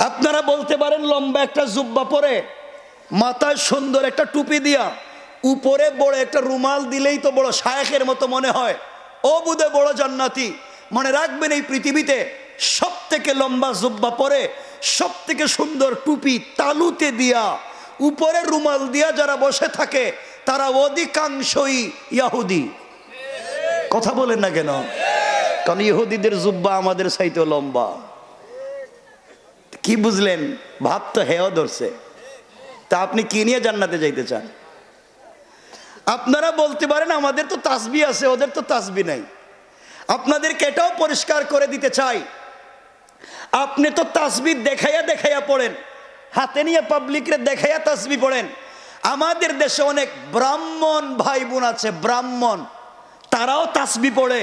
আপনারা বলতে পারেন লম্বা একটা জুব্বা পরে মাথায় সুন্দর একটা টুপি দিয়া উপরে বড় একটা রুমাল দিলেই তো বড় শায়েখের মতো মনে হয়, ও বুধে বড় জান্নাতি। মনে রাখবেন, এই পৃথিবীতে সব থেকে লম্বা জুব্বা পরে, সব থেকে সুন্দর টুপি তালুতে দিয়া উপরে রুমাল দিয়া যারা বসে থাকে তারা অধিকাংশই ইহুদি। কথা বলেন না কেন? কারণ ইহুদিদের জুব্বা আমাদের চাইতেও লম্বা। কি বুঝলেন? ভাব তো হেও ধরছে। তা আপনি কি নিয়ে জান্নাতে যাইতে চান? আপনারা বলতে পারেন আমাদের তো তাসবিহ আছে, ওদের তো তাসবিহ নাই। আপনাদেরকে এটাও পরিষ্কার করে দিতে চাই, আপনি তো তাসবিহ দেখাইয়া দেখাইয়া পড়েন, হাতে নিয়ে পাবলিকরে দেখাইয়া তাসবিহ পড়েন। আমাদের দেশে অনেক ব্রাহ্মণ ভাই বোন আছে, ব্রাহ্মণ, তারাও তাসবিহ পড়ে,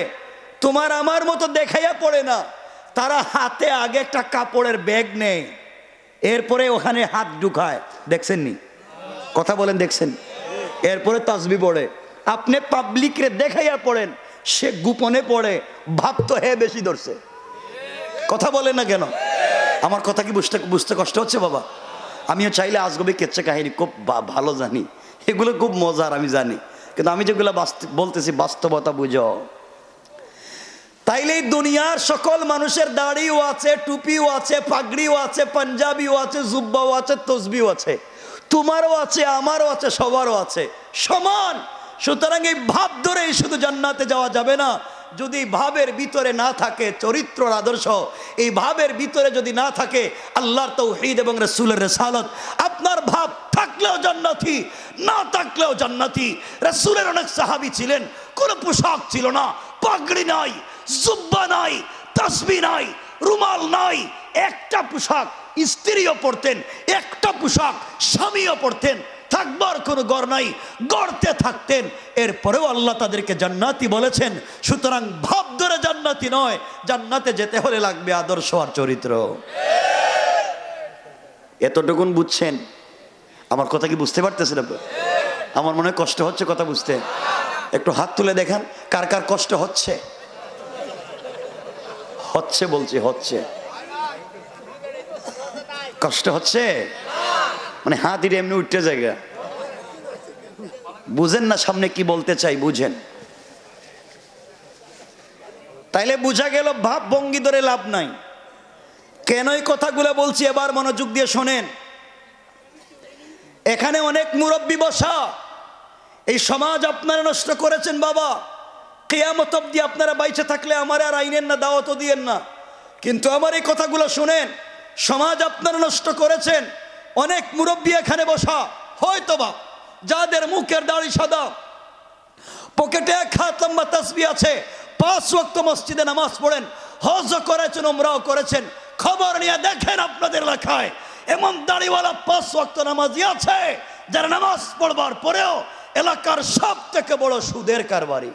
তোমার আমার মতো দেখাইয়া পড়ে না। তারা হাতে আগে একটা কাপড়ের ব্যাগ নেয়, এরপরে ওখানে হাত ঢুকায়, দেখছেন নি? কথা বলেন, দেখছেন? এরপরে তাসবিহ পড়ে। আপনি পাবলিকরে দেখাইয়া পড়েন, সে গোপনে পড়ে, ভাব তো হে বেশি ধরছে। কথা বলেন না কেন? আমার কথা কি বুঝতে কষ্ট হচ্ছে বাবা? আমিও চাইলে আজগবি কেচ্ছা কাহিনী খুব ভালো জানি, এগুলো খুব মজার আমি জানি, কিন্তু আমি যেগুলো বলতেছি বাস্তবতা বুঝো। তাইলে এই দুনিয়ার সকল মানুষের দাড়িও আছে, টুপিও আছে, পাগড়িও আছে, পাঞ্জাবিও আছে, জুব্বাও আছে, তসবিও আছে, তোমারও আছে, আমারও আছে, সবারও আছে, সমান। সুতরাং এই ভাব ধরেই শুধু জান্নাতে যাওয়া যাবে না। যদি ভাবের ভিতরে না থাকে চরিত্রর আদর্শ, এই ভাবের ভিতরে যদি না থাকে আল্লাহর তাওহীদ এবং রাসূলের রিসালাত, আপনার ভাব থাকলেও জান্নাতি, না থাকলেও জান্নাতি। রাসূলের অনেক সাহাবী ছিলেন, কোনো পোশাক ছিল না, পাগড়ি নাই, জুব্বা নাই, তাসবিহ নাই, রুমাল নাই, একটা পোশাক স্ত্রীও পরতেন, একটা পোশাক স্বামীও পরতেন, থাকবার কোনো গড় নাই, গড়তে থাকতেন, এরপরেও আল্লাহ তাদেরকে জান্নাতি বলেছেন। সুতরাং ভাব ধরে জান্নাতি নয়, জান্নাতে যেতে হলে লাগবে আদর্শ আর চরিত্র। এতটুকুন বুঝছেন? আমার কথা কি বুঝতে পারতেছেন আপনি? আমার মনে হয় কষ্ট হচ্ছে কথা বুঝতে। একটু হাত তুলে দেখান, কার কার কষ্ট হচ্ছে? হচ্ছে বলছি, হচ্ছে, কষ্ট হচ্ছে মানে হাত দিয়ে এমনি উঠতে জায়গা। বুঝেন না সামনে কি বলতে চাই? বুঝেন? তাইলে বুঝা গেল ভাব ভঙ্গি ধরে লাভ নাই। কেন এই কথাগুলো বলছি এবার মনোযোগ দিয়ে শোনেন। এখানে অনেক মুরব্বী বসা, এই সমাজ আপনারা নষ্ট করেছেন বাবা। কিয়ামত অবধি আপনারা বাইচে থাকলে আমার আর আইনেন না, দাওয়াতও দিয়েন না, কিন্তু আমার এই কথাগুলো শুনেন। সমাজ আপনারা নষ্ট করেছেন। অনেক মুরব্বী এখানে বসা, হয়তোবা যাদের মুখের দাড়ি সাদা, পকেটে এক হাত লম্বা তাসবিহ আছে, 5 ওয়াক্ত মসজিদে নামাজ পড়েন, হজ করেছেন, উমরাও করেছেন, খবর নিয়ে দেখেন আপনাদের এলাকায় এমন দাড়িওয়ালা 5 ওয়াক্ত নামাজি আছে যারা নামাজ পড়বার পরেও এলাকার সব থেকে বড় সুদের কারবারি।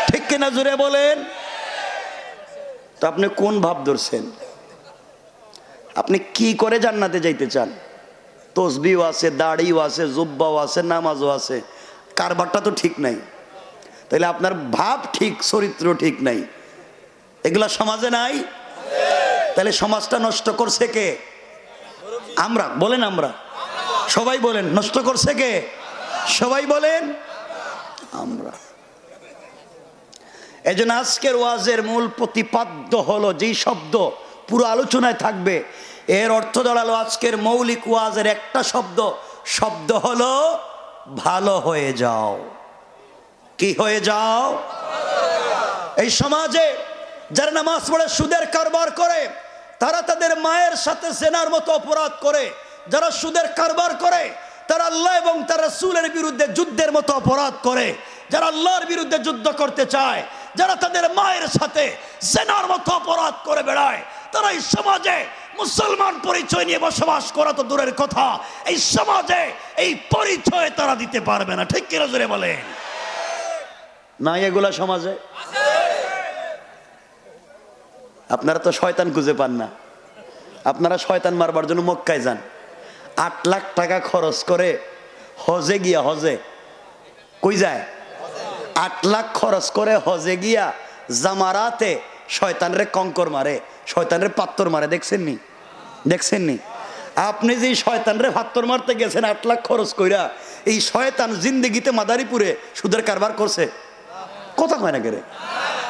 ঠিক কিনা জুড়ে বলেন? তো আপনি কোন ভাব ধরছেন? আপনি কি করে জান্নাতে যাইতে চান? তসবিও আছে, দাড়িও আছে, জুব্বাও আছে, নামাজও আছে, কারবারটা তো ঠিক নাই। তাহলে আপনার ভাব ঠিক, চরিত্র ঠিক নাই, এগুলা সমাজে নাই। তাহলে সমাজটা নষ্ট করছে কে? আমরা। বলেন আমরা। সবাই বলেন, নষ্ট করছে কে? সবাই বলেন আমরা। এজন্য আজকের ওয়াজের মূল প্রতিপাদ্য হলো, যেই শব্দ পুরো আলোচনায় থাকবে, এর অর্থ দাঁড়ালো আজকের মৌলিক ওয়াজের একটা শব্দ, শব্দ হলো ভালো হয়ে যাও। কি হয়ে যাও? এই সমাজে যারা নামাজ পড়ে সুদের কারবার করে, তারা তাদের মায়ের সাথে জেনার মতো অপরাধ করে। যারা সুদের কারবার করে তারা আল্লাহ এবং তার রাসূলের বিরুদ্ধে যুদ্ধের মতো অপরাধ করে। যারা আল্লাহর বিরুদ্ধে যুদ্ধ করতে চায়, যারা তাদের মায়ের সাথে জেনার মতো অপরাধ করে বেড়ায়, তারা এই সমাজে মুসলমান পরিচয় নিয়ে বসবাস করা তো দূরের কথা, এই সমাজে এই পরিচয় তারা দিতে পারবে না। ঠিক কিনা জোরে বলেন? নাই এগুলা সমাজে? আপনারা তো শয়তান খুঁজে পান না। আপনারা শয়তান মারবার জন্য মক্কায় যান, 8 লাখ টাকা খরচ করে হজে গিয়া, হজে কই যায়? 8 লাখ খরচ করে হজে গিয়া জামারাতে শয়তানরে কঙ্কর মারে, শয়তানরে পাত্তর মারে, দেখছেন নি? দেখছেন নি? আপনি যে শয়তান রে ভাত্তর মারতে গেছেন 8 লাখ খরচ কইরা, এই শয়তান জিন্দেগিতে মাদারীপুরে সুদের কারবার করছে? কথা কয় না কেরে?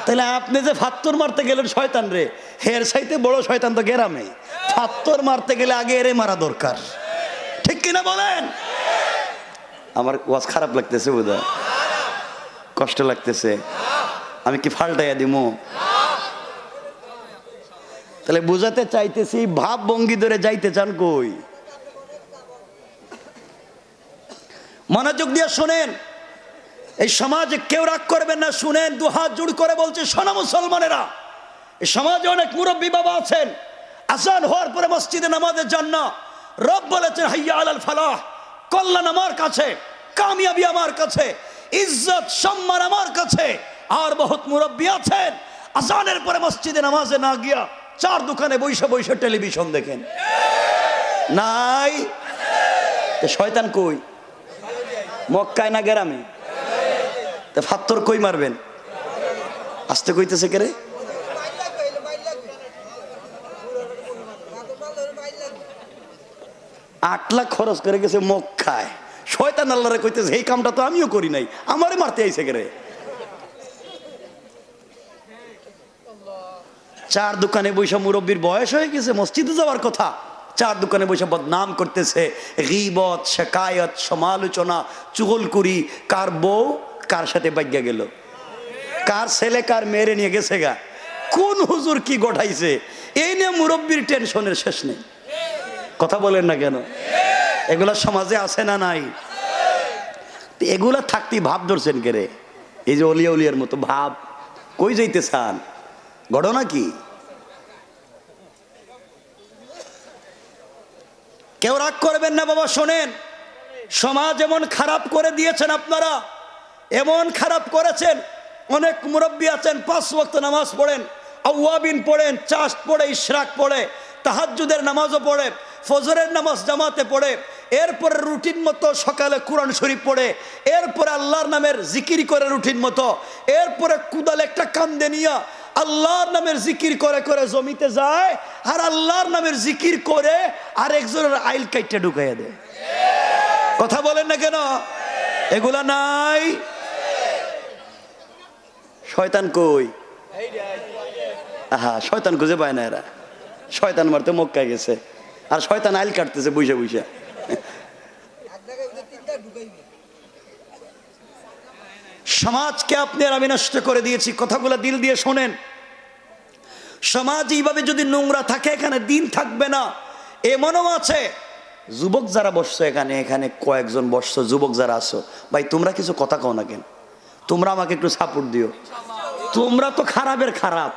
তাহলে আপনি যে ফাত্তর মারতে গেলেন শয়তান রে, হের চাইতে বড় শয়তান তো গেরামে। ফাত্তর মারতে গেলে আগে এরে মারা দরকার, ঠিক কিনা বলেন? আমার ওয়াজ খারাপ লাগতেছে, বোধহয় কষ্ট লাগতেছে। আমি কি ফাল্টাইয়া দিমু? তাহলে বুঝাতে চাইতেছি, ভাব ভঙ্গি ধরে যাইতে চান কই? মনোযোগ দিয়ে শোনেন, এই সমাজে কেউ রাগ করবেন না, শুনেন, দুহাত জোড় করে বলছে, শোনো মুসলমানেরা, এই সমাজে অনেক মুরব্বী বাবা আছেন, আজান হওয়ার পরে মসজিদে নামাজের জন্য রব বলেছেন হাইয়া আলাল ফালাহ, কল্যাণ আমার কাছে, কামিয়াবি আমার কাছে, ইজ্জত সম্মান আমার কাছে। আর বহুত মুরব্বী আছেন আজানের পরে মসজিদে নামাজে না গিয়া চার দোকানে বৈশা বৈশা টেলিভিশন দেখেন। নাই? শয়তান কই? মক্কায় না গ্রামে? তা ফাত্তর কই মারবেন? আসতে কইতেছে কে রে? 8 লাখ খরচ করে গেছে মক্কায়, শয়তান আল্লাহরে কইতেছে এই কামটা তো আমিও করি নাই, আমারে মারতে আইছে কে রে? চার দোকানে বৈশা, মুরব্বীর বয়স হয়ে গেছে, মসজিদে যাওয়ার কথা, চার দোকানে বৈশা বদনাম করতেছে, গীবত, শিকায়ত, সমালোচনা, চুগলখুরি, কার বউ কার সাথে বাইগা গেল, কার ছেলে কার মেরে নিয়ে গেছে গা, কোন হুজুর কি গঠাইছে, এই নিয়ে মুরব্বীর টেনশনের শেষ নেই। কথা বলেন না কেন? এগুলা সমাজে আছে না নাই? এগুলা থাকতে ভাব ধরছেন কে রে? এই যে অলিয়া উলিয়ার মতো ভাব, কই যাইতে চান? ঘটনা কি? কেউ রাগ করবেন না বাবা, শোনেন, সমাজ এমন খারাপ করে দিয়েছেন আপনারা, এমন খারাপ করেছেন। অনেক মুরব্বী আছেন 5 ওয়াক্ত নামাজ পড়েন, আওয়াবিন পড়েন, চাষ পড়ে, ইশরাক পড়ে, তাহাজ্জুদের নামাজও পড়ে, ফজরের নামাজ জামাতে পড়ে, এরপরে রুটিন মতো সকালে কোরআন শরীফ পড়ে, এরপরে আল্লাহর নামের জিকির করে রুটিন মতো, এরপরে কুদাল একটা কান্দে নিয়া আল্লাহর নামের জিকির করে করে জমিতে যায়, আর আল্লাহর নামের জিকির করে আর একজনের আইল কাইটটা ঢুকাইয়া দেয়। কথা বলেন না কেন? এগুলা নাই? শয়তান কই? আহা, শয়তান খুঁজে পায় না এরা, শয়তান মারতে মক্কায় গেছে, আর শয়তান আইল কাটতেছে বইসা বইসা। সমাজকে আপনি আর আমি নষ্ট করে দিয়েছি, কথাগুলো দিল দিয়ে শোনেন। সমাজ এইভাবে যদি নোংরা থাকে, এখানে দিন থাকবে না। এমনও আছে যুবক যারা বসছো এখানে, এখানে কয়েকজন বসছো যুবক যারা আছো, ভাই তোমরা কিছু কথা কও না কেন? তোমরা আমাকে একটু সাপোর্ট দিও। তোমরা তো খারাপের খারাপ,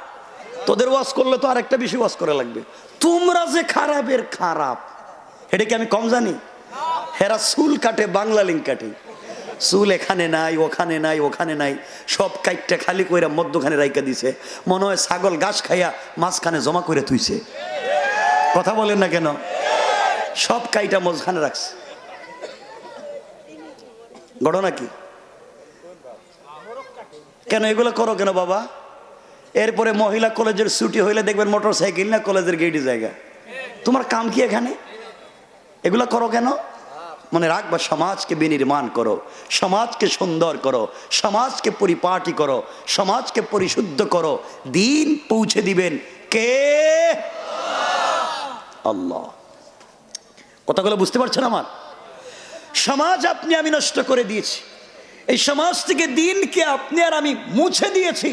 তোদের ওয়াজ করলে তো আরেকটা বেশি ওয়াজ করা লাগবে। তোমরা যে খারাপের খারাপ, এটা কি আমি কম জানি? হেরা চুল কাটে, বাংলা লিঙ্ক কাটে, চুল এখানে নাই, ওখানে নাই, ওখানে নাই, সব কাইটটা খালি কইরা মধ্যখানে রাইকা দিছে, মনে হয় ছাগল ঘাস খাইয়া মাঝখানে জমা করে থুইছে। কথা বলেন না কেন? সব কাইটা মাঝখানে রাখছে। ঘটনা কি? কেন এগুলো করো কেন বাবা? এরপরে মহিলা কলেজের ছুটি হইলে দেখবেন মোটর সাইকেল না কলেজের গেটে জায়গা। তোমার কাম কি এখানে? এগুলা করো কেন? মনে রাখবা, সমাজকে বিনির্মাণ করো, সমাজকে সুন্দর করো, সমাজকে পরিপাটি করো, সমাজকে পরিশুদ্ধ করো, দিন পৌঁছে দিবেন কে? আল্লাহ। কথাগুলো বুঝতে পারছেন আমার? সমাজ আপনি আমি নষ্ট করে দিয়েছি, এই সমাজ থেকে দিনকে আপনি আর আমি মুছে দিয়েছি,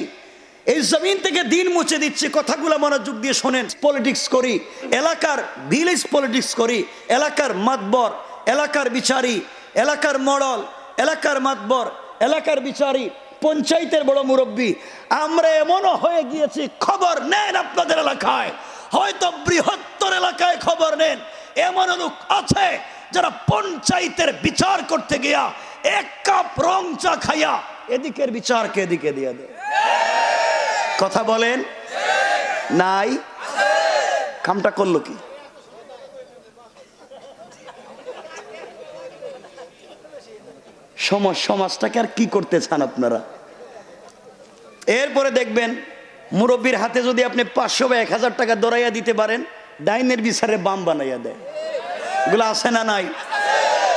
এই জমিন থেকে দিন মুছে দিচ্ছি। কথাগুলো মনোযোগ দিয়ে শোনেন। পলিটিক্স করি, এলাকার ভিলেজ পলিটিক্স করি, এলাকার মাতবর, এলাকার বিচারি, এলাকার মডল, এলাকার মাতবর, এলাকার বিচারি, পঞ্চায়েতের বড় মুরব্বী, আমরা এমনও হয়ে গিয়েছি, খবর নেন আপনাদের এলাকায়, হয়তো বৃহত্তর এলাকায় খবর নেন, এমন লোক আছে যারা পঞ্চায়েতের বিচার করতে গিয়া 1 কাপ রং চা খাইয়া এদিকের বিচারকে এদিকে দিয়ে দেয়। কথা বলেন নাই? কামটা করলো কি? সমাজটাকে আর কি করতে চান আপনারা? এরপরে দেখবেন মুরব্বীর হাতে যদি আপনি 500 বা 1000 টাকা দৌড়াইয়া দিতে পারেন, ডাইনের বিচারে বাম বানাইয়া দেয়। এগুলো আছে না নাই?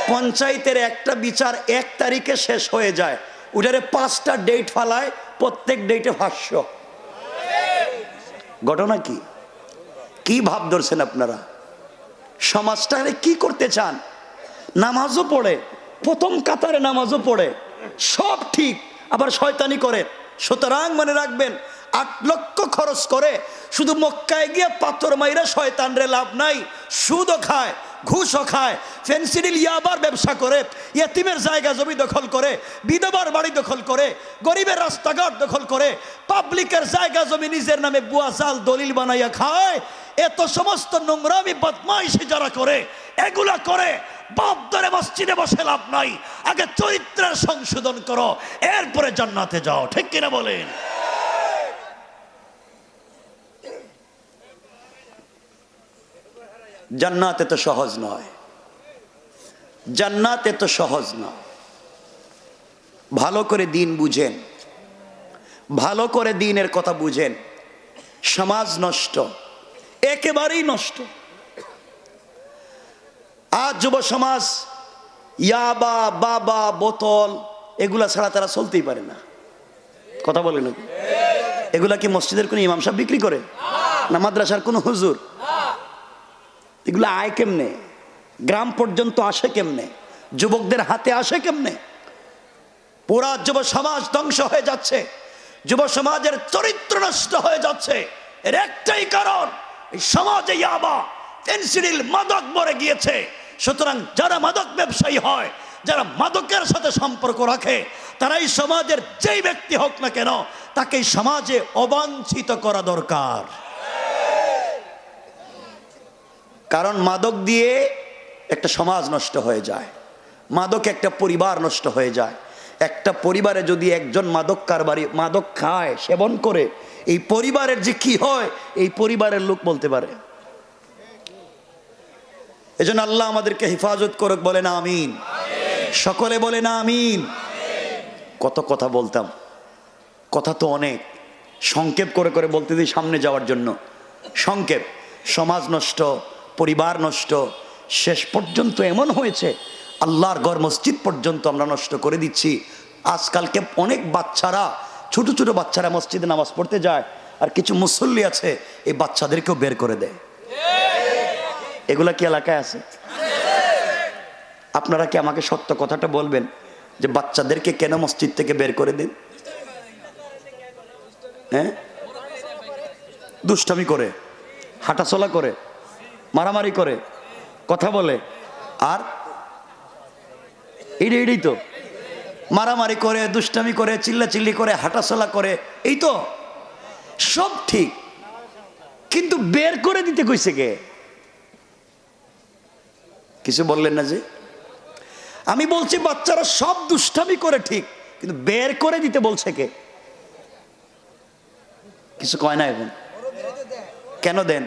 পঞ্চায়েতের একটা বিচার 1 তারিখে শেষ হয়ে যায়, ওটারে 5টা ডেট ফালায়, প্রত্যেক ডেটে ভাষ্য। ঘটনা কি? কি ভাব ধরছেন আপনারা? সমাজটারে কি করতে চান? নামাজও পড়ে, প্রথম কাতারে নামাজও পড়ে, সব ঠিক, আবার শয়তানি করে। সুতরাং মনে রাখবেন, 8 লক্ষ খরচ করে শুধু মক্কায় গিয়ে পাথর মাইরা শয়তান রে লাভ নাই। সুদও খায়, ঘুষও খায়, ফেন্সিডিল ইয়াবার ব্যবসা করে, ইয়েতিমের জায়গা জমি দখল করে, বিধবার বাড়ি দখল করে, গরিবের রাস্তাঘাট দখল করে, পাবলিকের জায়গা জমি নিজের নামে বুয়া জাল দলিল বানাইয়া খায়। এত সমস্ত নোংরামি বদমাইশি যারা করে, এগুলা করে বাপ ধরে মসজিদে বসে লাভ নাই। আগে চরিত্রের সংশোধন করো, এরপরে জান্নাতে যাও। ঠিক কিনা বলেন? জান্নাত এত সহজ নয়, জান্নাত এত সহজ নয়। ভালো করে দিন বুঝেন, ভালো করে দিনের কথা বুঝেন। সমাজ নষ্ট, একেবারেই নষ্ট। আজ যুব সমাজ ইয়াবা, বাবা, বোতল এগুলা ছাড়া তারা চলতেই পারে না। কথা বলে না? এগুলা কি মসজিদের কোন ইমাম সাহেব বিক্রি করে? না মাদ্রাসার কোন হুজুর? এগুলো আয় কেমনে? গ্রাম পর্যন্ত আসে কেমনে? যুবকদের হাতে আসে কেমনে? পুরা যুব সমাজ ধ্বংস হয়ে যাচ্ছে, যুব সমাজের চরিত্র নষ্ট হয়ে যাচ্ছে। এর একটাই কারণ, এই সমাজে ইয়াবা, ফেন্সিডিল, মাদক ভরে গিয়েছে। সুতরাং যারা মাদক ব্যবসায়ী হয়, যারা মাদকের সাথে সম্পর্ক রাখে, তারাই সমাজের যেই ব্যক্তি হোক না কেন, তাকে সমাজে অবাঞ্ছিত করা দরকার। কারণ মাদক দিয়ে একটা সমাজ নষ্ট হয়ে যায়, মাদক একটা পরিবার নষ্ট হয়ে যায়। একটা পরিবারে যদি একজন মাদক কারবারি মাদক খায়, সেবন করে, এই পরিবারের যে কি হয়, এই পরিবারের লোক বলতে পারে। এজন্য আল্লাহ আমাদেরকে হেফাজত করুক, বলেন আমিন। সকলে বলেন আমিন। কত কথা বলতাম, কথা তো অনেক, সংক্ষেপ করে করে বলতে দিই সামনে যাওয়ার জন্য। সংক্ষেপ, সমাজ নষ্ট, পরিবার নষ্ট, শেষ পর্যন্ত এমন হয়েছে আল্লাহর ঘর মসজিদ পর্যন্ত আমরা নষ্ট করে দিচ্ছি। আজকালকে অনেক বাচ্চারা, ছোট ছোট বাচ্চারা মসজিদে নামাজ পড়তে যায়, আর কিছু মুসল্লি আছে এই বাচ্চাদেরকেও বের করে দেয়। এগুলা কি এলাকায় আছে? আপনারা কি আমাকে সত্য কথাটা বলবেন যে বাচ্চাদেরকে কেন মসজিদ থেকে বের করে দেন? হ্যাঁ, দুষ্টামি করে, হাঁটাচলা করে, মারামারি করে, কথা বলে, আর এইটাই তো মারামারি করে, দুষ্টামি করে, চিল্লাচিল্লি করে, হাঁটাচলা করে, এই তো সব ঠিক। কিন্তু বের করে দিতে কইছে কে? কিছু বললেন না যে? আমি বলছি বাচ্চারা সব দুষ্টামি করে ঠিক, কিন্তু বের করে দিতে বলছে কে? কিছু কয় না এখন। কেন দেন?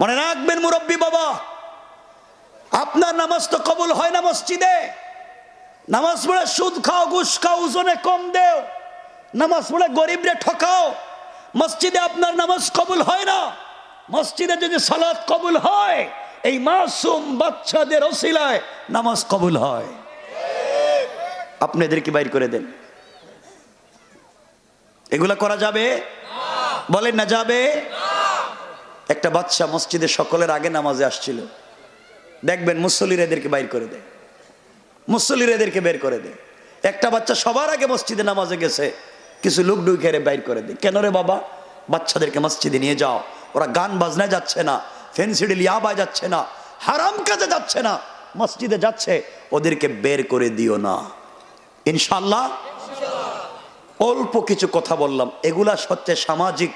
মনে রাখবেন মুরব্বী বাবা, আপনার নামাজ তো কবুল হয় না মসজিদে। নামাজ পড়ে সুদ খাও, ঘুষ খাও, ওজনে কম দেও, নামাজ পড়ে গরিবরে ঠকাও, মসজিদে আপনার নামাজ কবুল হয় না। মসজিদে যদি সালাত কবুল হয়, এই মাসুম বাচ্চাদের ওসিলায় নামাজ কবুল হয়। আপনাদেরকে বাইর করে দেন। এগুলা করা যাবে? বলেন না যাবে? একটা বাচ্চা মসজিদে সকলের আগে নামাজে আসছিল, দেখবেন মুসল্লিরা এদেরকে বাইর করে দেয়, মুসল্লিরা এদেরকে বের করে দেয়। একটা বাচ্চা সবার আগে মসজিদে নামাজে গেছে, কিছু লোক ঢুকে বাইর করে দেয়। কেন রে বাবা? বাচ্চাদেরকে মসজিদে নিয়ে যাও, ওরা গান বাজনায় যাচ্ছে না, ফেন্সিডিল ইয়াবায় যাচ্ছে না, হারাম কাজে যাচ্ছে না, মসজিদে যাচ্ছে, ওদেরকে বের করে দিও না। ইনশাআল্লাহ। অল্প কিছু কথা বললাম, এগুলা হচ্ছে সামাজিক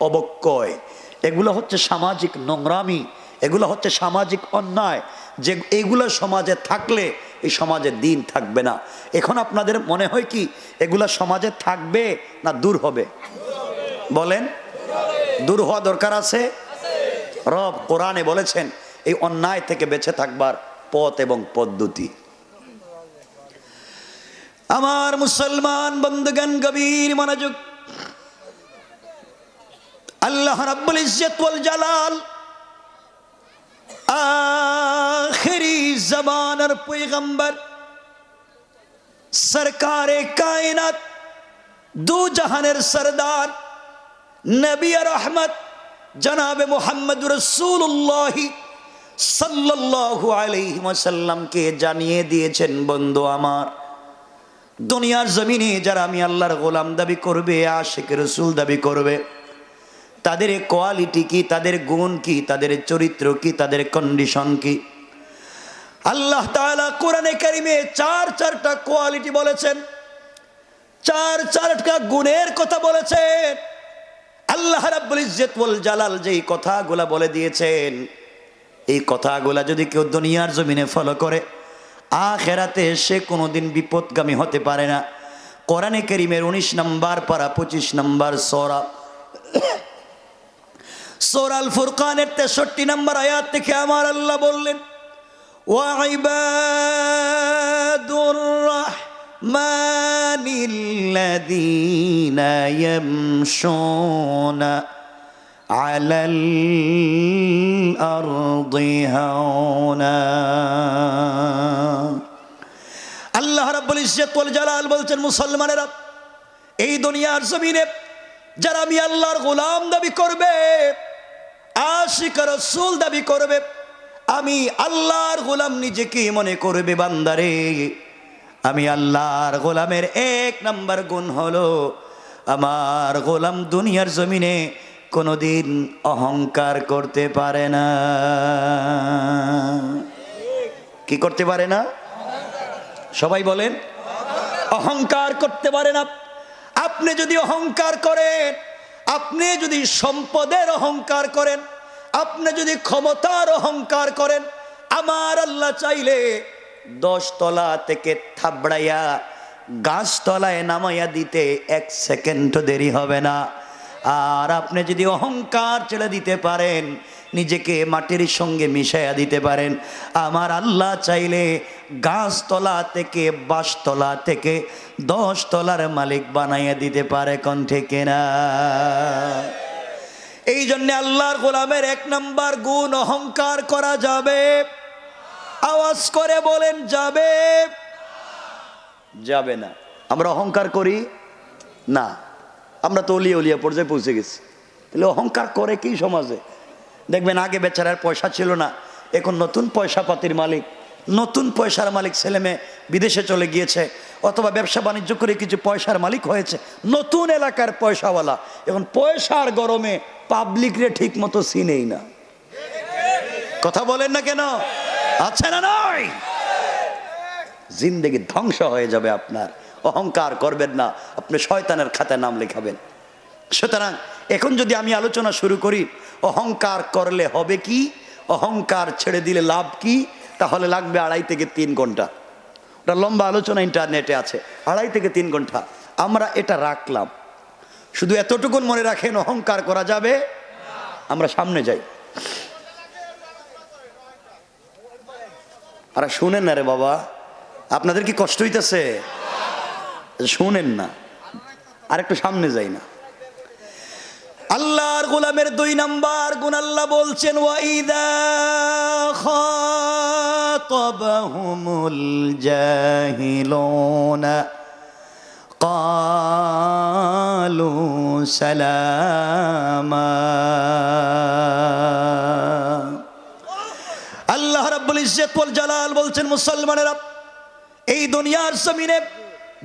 অবক্ষয়, এগুলো হচ্ছে সামাজিক নোংরামি, এগুলো হচ্ছে সামাজিক অন্যায়, যে এগুলো সমাজে থাকলে এই সমাজে দিন থাকবে না। এখন আপনাদের মনে হয় কি এগুলা সমাজে থাকবে না দূর হবে? বলেন, দূর হওয়া দরকার আছে। রব কোরআনে বলেছেন এই অন্যায় থেকে বেঁচে থাকবার পথ এবং পদ্ধতি। আমার মুসলমান বন্ধুগণ, গভীর মনোযোগ। আল্লাহ রাব্বুল ইজ্জত ওয়াল জালাল আখিরি জামানার পয়গম্বর সরকারে কায়নাত দু জাহানের সরদার নবী রহমত জনাবে মুহাম্মদ রাসূলুল্লাহ সাল্লাল্লাহু আলাইহি ওয়াসাল্লামকে জানিয়ে দিয়েছেন, বন্ধু আমার, দুনিয়ার জমিনে যারা আমি আল্লাহর গোলাম দাবি করবে, আশিক রাসূল দাবি করবে, তাদের কোয়ালিটি কি, তাদের গুণ কি, তাদের চরিত্র কি, তাদের কন্ডিশন কি। আল্লাহ তাআলা কোরআনে কারিমে চারটা কোয়ালিটি বলেছেন, চারটা গুণের কথা বলেছেন। আল্লাহ রাব্বুল ইজ্জত ওয়াল জালাল যেই কথাগুলা বলে দিয়েছেন, এই কথাগুলা যদি কেউ দুনিয়ার জমিনে ফলো করে, আখিরাতে সে কোনোদিন বিপদগামী হতে পারে না। কোরআনে কারিমের 19 নম্বর পারা 25 নম্বর সূরা সূরা আল ফুরকানের 63 নম্বর আয়াত থেকে আমার আল্লাহ বললেন, ওয়া ইবাদুর রাহমানিল্লাযীনা ইয়ামশুনা আলাল আরদি হাওনা। আল্লাহ রাব্বুল ইজ্জত ওয়াল জালাল বলছেন, মুসলমানেরা, এই দুনিয়ার জমিনে যারা আমি আল্লাহর গোলাম দাবি করবে, আশিক রাসূল দাবি করবে, আমি আল্লাহর গোলাম নিজেকে মনে করবে, বান্দারে, আমি আল্লাহর গোলামের 1 নম্বর গুণ হলো, আমার গোলাম দুনিয়ার জমিনে কোনোদিন অহংকার করতে পারে না। কি করতে পারে না? সবাই বলেন, অহংকার করতে পারে না। আপনি যদি অহংকার করেন, আপনি যদি সম্পদের অহংকার করেন, আপনি যদি ক্ষমতার অহংকার করেন, আমার আল্লাহ চাইলে 10 তলা থেকে থাবড়াইয়া গাছতলায় নামাইয়া দিতে 1 সেকেন্ডও দেরি হবে না। আর আপনি যদি অহংকার ছেড়ে দিতে পারেন, নিজেকে মাটির সঙ্গে মিশাইয়া দিতে পারেন, আমার আল্লাহ চাইলে গাছতলা থেকে বাঁশতলা থেকে 10 তলার মালিক বানাইয়া দিতে পারে। কোন ঠিক না? এই জন্য আল্লাহর গোলামের 1 নম্বর গুণ, অহংকার করা যাবে। আওয়াজ করে বলেন, যাবে? যাবে না। আমরা অহংকার করি না, আমরা তো অলিয়া পর্যায়ে পৌঁছে গেছি। তাহলে অহংকার করে কি সমাজে? দেখবেন আগে বেচারার পয়সা ছিল না, এখন নতুন পয়সা পাতির মালিক, নতুন পয়সার মালিক, ছেলে মেয়ে বিদেশে চলে গিয়েছে, অথবা ব্যবসা বাণিজ্য করে কিছু পয়সার মালিক হয়েছে, নতুন এলাকার পয়সাওয়ালা। এখন পয়সার গরমে পাবলিক রে ঠিক মতো চিনেই না। কথা বলেন না কেন? আছে না নয়? জিন্দেগি ধ্বংস হয়ে যাবে আপনার। অহংকার করবেন না, আপনি শয়তানের খাতায় নাম লেখাবেন। সুতরাং এখন যদি আমি আলোচনা শুরু করি, অহংকার করলে হবে কি, অহংকার ছেড়ে দিলে লাভ কি, তাহলে লাগবে 2.5 থেকে 3 ঘন্টা। ওটা লম্বা আলোচনা, ইন্টারনেটে আছে, 2.5 থেকে 3 ঘন্টা। আমরা এটা রাখলাম, শুধু এতটুকুন মনে রাখেন, অহংকার করা যাবে। আমরা সামনে যাই। আরে শুনেন না রে বাবা, আপনাদের কি কষ্ট হইতেছে? শুনেন না, আর একটু সামনে যাই না। আল্লাহর গোলামের 2 নম্বর গুণ আল্লাহ বলছেন, ওয়াইদা খাতাবাহুমুল জাহিলুনা ক্বালু সালামা। আল্লাহ রাব্বুল ইজ্জত ওয়াল জালাল বলছেন, মুসলমানেরা, এই দুনিয়ার জমিনে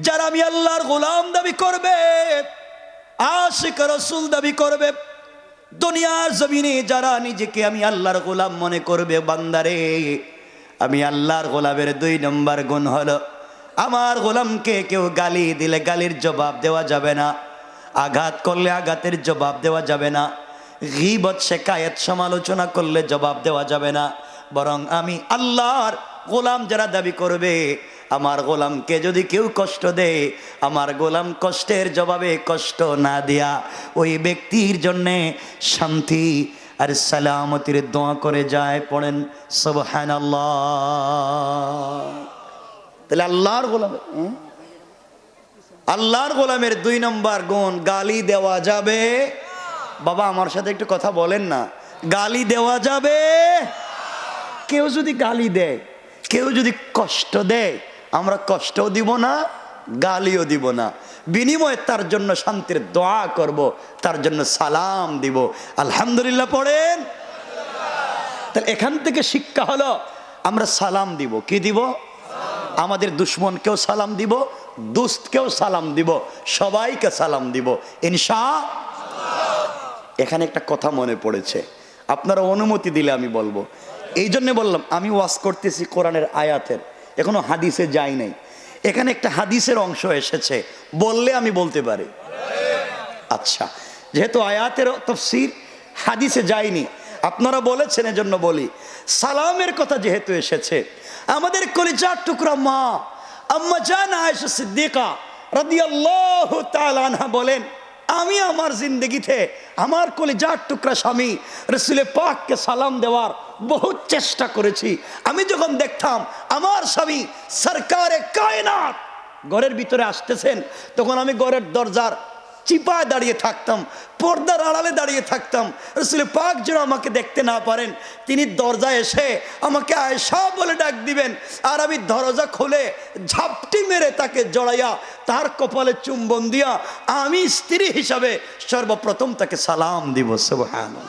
যারা আমি আল্লাহর গোলাম দাবি করবে, আশিক রাসূল দাবি করবে, দুনিয়ার জমিনে যারা নিজেকে আমি আল্লাহর গোলাম মনে করবে, বান্দারে, আমি আল্লাহর গোলামের 2 নম্বর গুণ হলো, আমার গোলামকে কেউ গালি দিলে গালির জবাব দেওয়া যাবে না, আঘাত করলে আঘাতের জবাব দেওয়া যাবে না, গীবত শিকায়েত সমালোচনা করলে জবাব দেওয়া যাবে না। বরং আমি আল্লাহর গোলাম যারা দাবি করবে, আমার গোলামকে যদি কেউ কষ্ট দেয়, আমার গোলাম কষ্টের জবাবে কষ্ট না দিয়া ওই ব্যক্তির জন্যে শান্তি আর সালামতির দোয়া করে যায়। পড়েন সুবহানাল্লাহ। তাহলে আল্লাহর গোলামের 2 নম্বর গুণ, গালি দেওয়া যাবে বাবা আমার সাথে একটু কথা বলেন না, গালি দেওয়া যাবে? কেউ যদি গালি দেয়, কেউ যদি কষ্ট দেয়, আমরা কষ্টও দিব না, গালিও দিব না, বিনিময়ে তার জন্য শান্তির দোয়া করব, তার জন্য সালাম দিব। আলহামদুলিল্লাহ পড়েন। তাহলে এখান থেকে শিক্ষা হলো আমরা সালাম দিব। কি দিব? আমাদের দুশ্মনকেও সালাম দিব, দুস্তকেও সালাম দিব, সবাইকে সালাম দিব ইনশাআল্লাহ। এখানে একটা কথা মনে পড়েছে, আপনারা অনুমতি দিলে আমি বলবো। এই জন্য বললাম, আমি ওয়াজ করতেছি কোরআনের আয়াতের, এখনো হাদিসে যাই নাই। এখানে একটা হাদিসের অংশ এসেছে, বললে আমি বলতে পারি। আচ্ছা, যেহেতু আয়াতের তাফসীর হাদিসে যায়নি, আপনারা বলেছেন এজন্য বলি। সালামের কথা যেহেতু এসেছে, আমাদের কলিজার টুকরা মা আম্মা জান আয়েশা সিদ্দিকা রাদিয়াল্লাহু তাআলা আনহা বলেন, আমি আমার জিন্দগিতে আমার কলিজার টুকরা স্বামী রাসূল পাককে সালাম দেওয়ার বহুত চেষ্টা করেছি। আমি যখন দেখতাম আমার স্বামী সরকারে কায়নাত ঘরের ভিতরে আসতেছেন, তখন আমি ঘরের দরজার চিপায় দাঁড়িয়ে থাকতাম, পর্দার আড়ালে দাঁড়িয়ে থাকতাম। রাসূল পাক যেন আমাকে দেখতে না পারেন, তিনি দরজায় এসে আমাকে আয়েশা বলে ডাক দিবেন, আর আমি দরজা খুলে ঝাপটি মেরে তাকে জড়াইয়া তার কপালে চুম্বন দিয়া আমি স্ত্রী হিসাবে সর্বপ্রথম তাকে সালাম দিব। সুবহানাল্লাহ।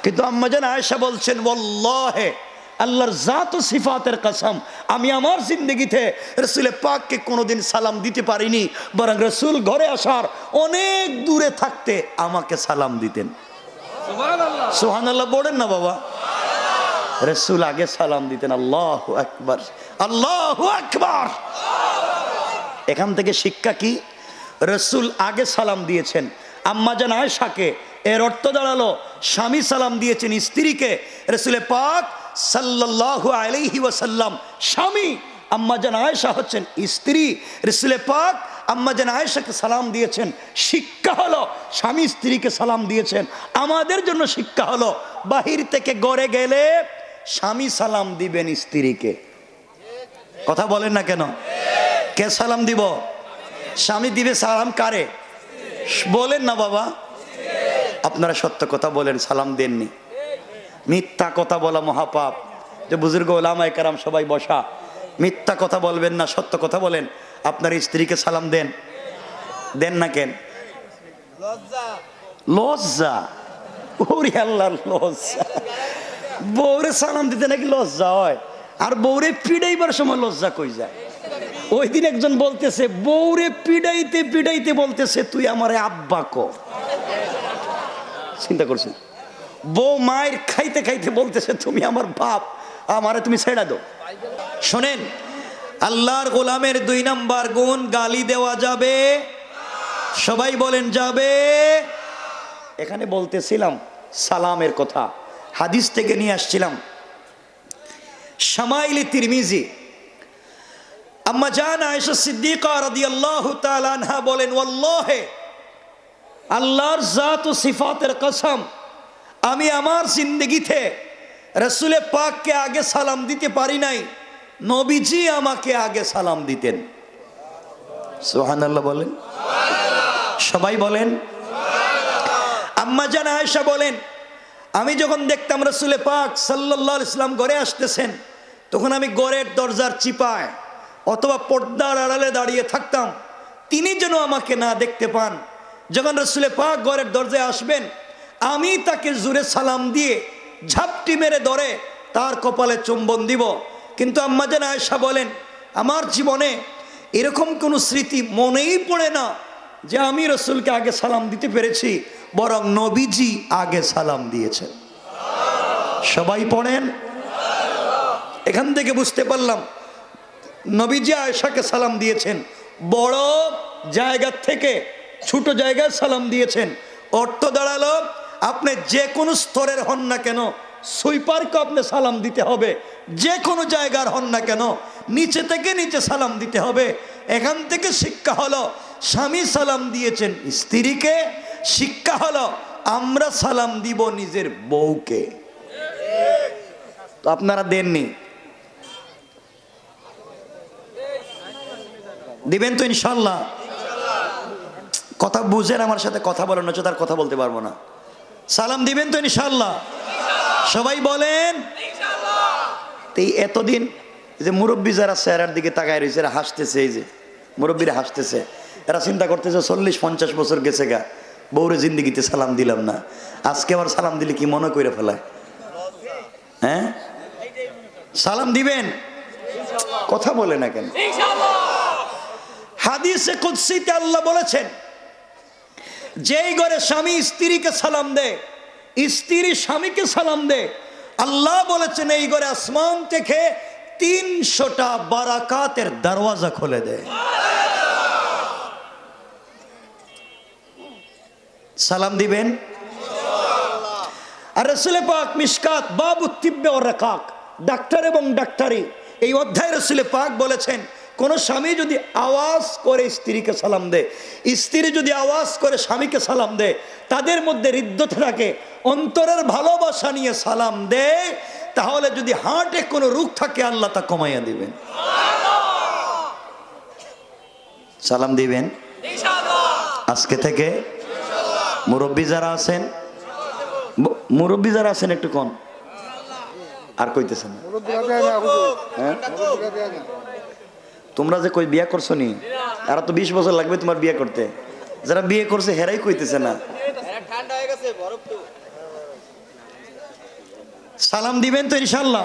কিন্তু আম্মা জান আয়েশা বলছেন, ওয়াল্লাহি আল্লাহর জাত ও সিফাতের কসম, আমি আমার জিন্দগিতে রাসূল পাককে কোনোদিন সালাম দিতে পারিনি, বরং রাসূল ঘরে আসার অনেক দূরে থাকতে আমাকে সালাম দিতেন। সুবহানাল্লাহ, সুবহানাল্লাহ বলেন না বাবা। রাসূল আগে সালাম দিতেন। আল্লাহু আকবার, আল্লাহু আকবার। এখান থেকে শিক্ষা কি? রাসূল আগে সালাম দিয়েছেন আম্মা জান আয়েশাকে, এর অর্থ দাঁড়ালো স্বামী সালাম দিয়েছেন স্ত্রীকে। রাসূল পাক সাল্লাল্লাহু আলাইহি ওয়াসাল্লাম স্বামী, আম্মা জান আয়েশা হচ্ছেন স্ত্রী। রাসূল পাক আম্মা জান আয়েশাকে সালাম দিয়েছেন। শিক্ষা হলো স্বামী স্ত্রীকে সালাম দিয়েছেন। আমাদের জন্য শিক্ষা হলো বাহির থেকে ঘরে গেলে স্বামী সালাম দিবেন স্ত্রীকে। কথা বলেন না কেন? কে সালাম দিব? স্বামী দিবে সালাম কারে? বলেন না বাবা। আপনারা সত্য কথা বলেন, সালাম দেননি। মিথ্যা কথা বলা মহাপাপ। যে বুজুর্গ ওলামায়ে কেরাম সবাই বসা, মিথ্যা কথা বলবেন না, সত্য কথা বলেন। আপনার স্ত্রীকে সালাম দেন? দেন না কেন? লজ্জা। ওরে আল্লাহ, লজ্জা। বউরে সালাম দিতে নাকি লজ্জা হয়? আর বউরে পিড়াইবার সময় লজ্জা কই যায়? ওই দিন একজন বলতেছে, বউরে পিড়াইতে পিড়াইতে বলতেছে, তুই আমারে আব্বা কো। চিন্তা করছেন? বউ মায়ের খাইতে খাইতে বলতেছে, তুমি আমার বাপ, আমারে তুমি ছেড়া দাও। শোনেন, আল্লাহর গোলামের 2 নাম্বার গুণ, গালি দেওয়া যাবে। সবাই বলেন যাবে। এখানে বলতেছিলাম সালামের কথা, হাদিস থেকে নিয়ে আসছিলাম। শামাইলে তিরমিজি আম্মা জান আয়েশা সিদ্দিকা রাদিয়াল্লাহু তাআলা আনহা বলেন, ওয়াল্লাহি আল্লাহর জাত ও সিফাতের কসম, আমি আমার জিন্দগিতে রাসূল পাককে আগে সালাম দিতে পারি নাই, নবীজি আমাকে আগে সালাম দিতেন। সুবহানাল্লাহ বলেন, সবাই বলেন। আম্মা জান আয়েশা বলেন, আমি যখন দেখতাম রাসূল পাক সাল্লাল্লাহু আলাইহি ওয়াসাল্লাম ঘরে আসতেছেন, তখন আমি ঘরের দরজার চিপায় অথবা পর্দার আড়ালে দাঁড়িয়ে থাকতাম, তিনি যেন আমাকে না দেখতে পান। যখন রাসূল পাক ঘরের দরজায় আসবেন, আমি তাকে জোরে সালাম দিয়ে ঝাপটি মেরে ধরে তার কপালে চুম্বন দিব। কিন্তু আম্মা জান আয়েশা বলেন, আমার জীবনে এরকম কোনো স্মৃতি মনেই পড়ে না যে আমি রাসূলকে আগে সালাম দিতে পেরেছি, বরং নবীজি আগে সালাম দিয়েছেন। সবাই পড়েন। এখান থেকে বুঝতে পারলাম নবীজি আয়েশাকে সালাম দিয়েছেন, বড় জায়গা থেকে ছোট জায়গায় সালাম দিয়েছেন। অর্থ দাঁড়ালো, আপনি যে কোনো স্তরের হন না কেন, সুইপারকে আপনি সালাম দিতে হবে। যে কোনো জায়গার হন না কেন, নিচে থেকে নিচে সালাম দিতে হবে। এখান থেকে শিক্ষা হলো স্বামী সালাম দিয়েছেন স্ত্রীকে, শিক্ষা হলো আমরা সালাম দিব নিজের বউকে। তো আপনারা দেননি, দিবেন তো ইনশাল্লাহ? কথা বুঝেন, আমার সাথে কথা বলেন, নচেত তার কথা বলতে পারবো না। সালাম দিবেন তো ইনশাআল্লাহ? সবাই বলেন। এই এতদিন যে মুরব্বী যারা চেহারার দিকে তাকায় রয়েছে, এরা হাসতেছে, এই যে মুরব্বীরা হাসতেছে, এরা চিন্তা করতেছে 40-50 বছর গেছে গা, বউরে জিন্দিগিতে সালাম দিলাম না, আজকে আবার সালাম দিলে কি মনে করে ফেলায়? হ্যাঁ, সালাম দিবেন? কথা বলে না কেন? হাদিসে কুদসিতে আল্লাহ বলেছেন, যেই ঘরে স্বামী স্ত্রীকে সালাম দেয়, স্ত্রী স্বামীকে সালাম দেয়, আল্লাহ বলেছেন এই ঘরে আসমান থেকে 300টা বারাকাতের দরওয়াজা খুলে দেয়। সালাম দিবেন? আর রাসূল পাক মিশকাত বাবু তিব্বে ও রাকাক, ডাক্তার এবং ডাক্তারি, এই অধ্যায়ে রাসূল পাক বলেছেন, কোন স্বামী যদি আওয়াজ করে স্ত্রীকে সালাম দেয়, স্ত্রী যদি আওয়াজ করে স্বামীকে সালাম দেয়, তাদের মধ্যে হৃদ্যতা থাকে, অন্তরের ভালোবাসা নিয়ে সালাম দেয়, তাহলে যদি হার্টে কোনো রোগ থাকে আল্লাহ তা কমাইয়া দিবেন। সালাম দিবেন আজকে থেকে? মুরব্বী যারা আছেন, মুরব্বী যারা আছেন একটু কম আর কইতেছেন, তোমরা যে কই বিয়ে করছো নি, আর তো 20 বছর লাগবে তোমার বিয়ে করতে, যারা বিয়ে করছে হেরাই কইতেছে না। সালাম দিবেন তো ইনশাল্লাহ?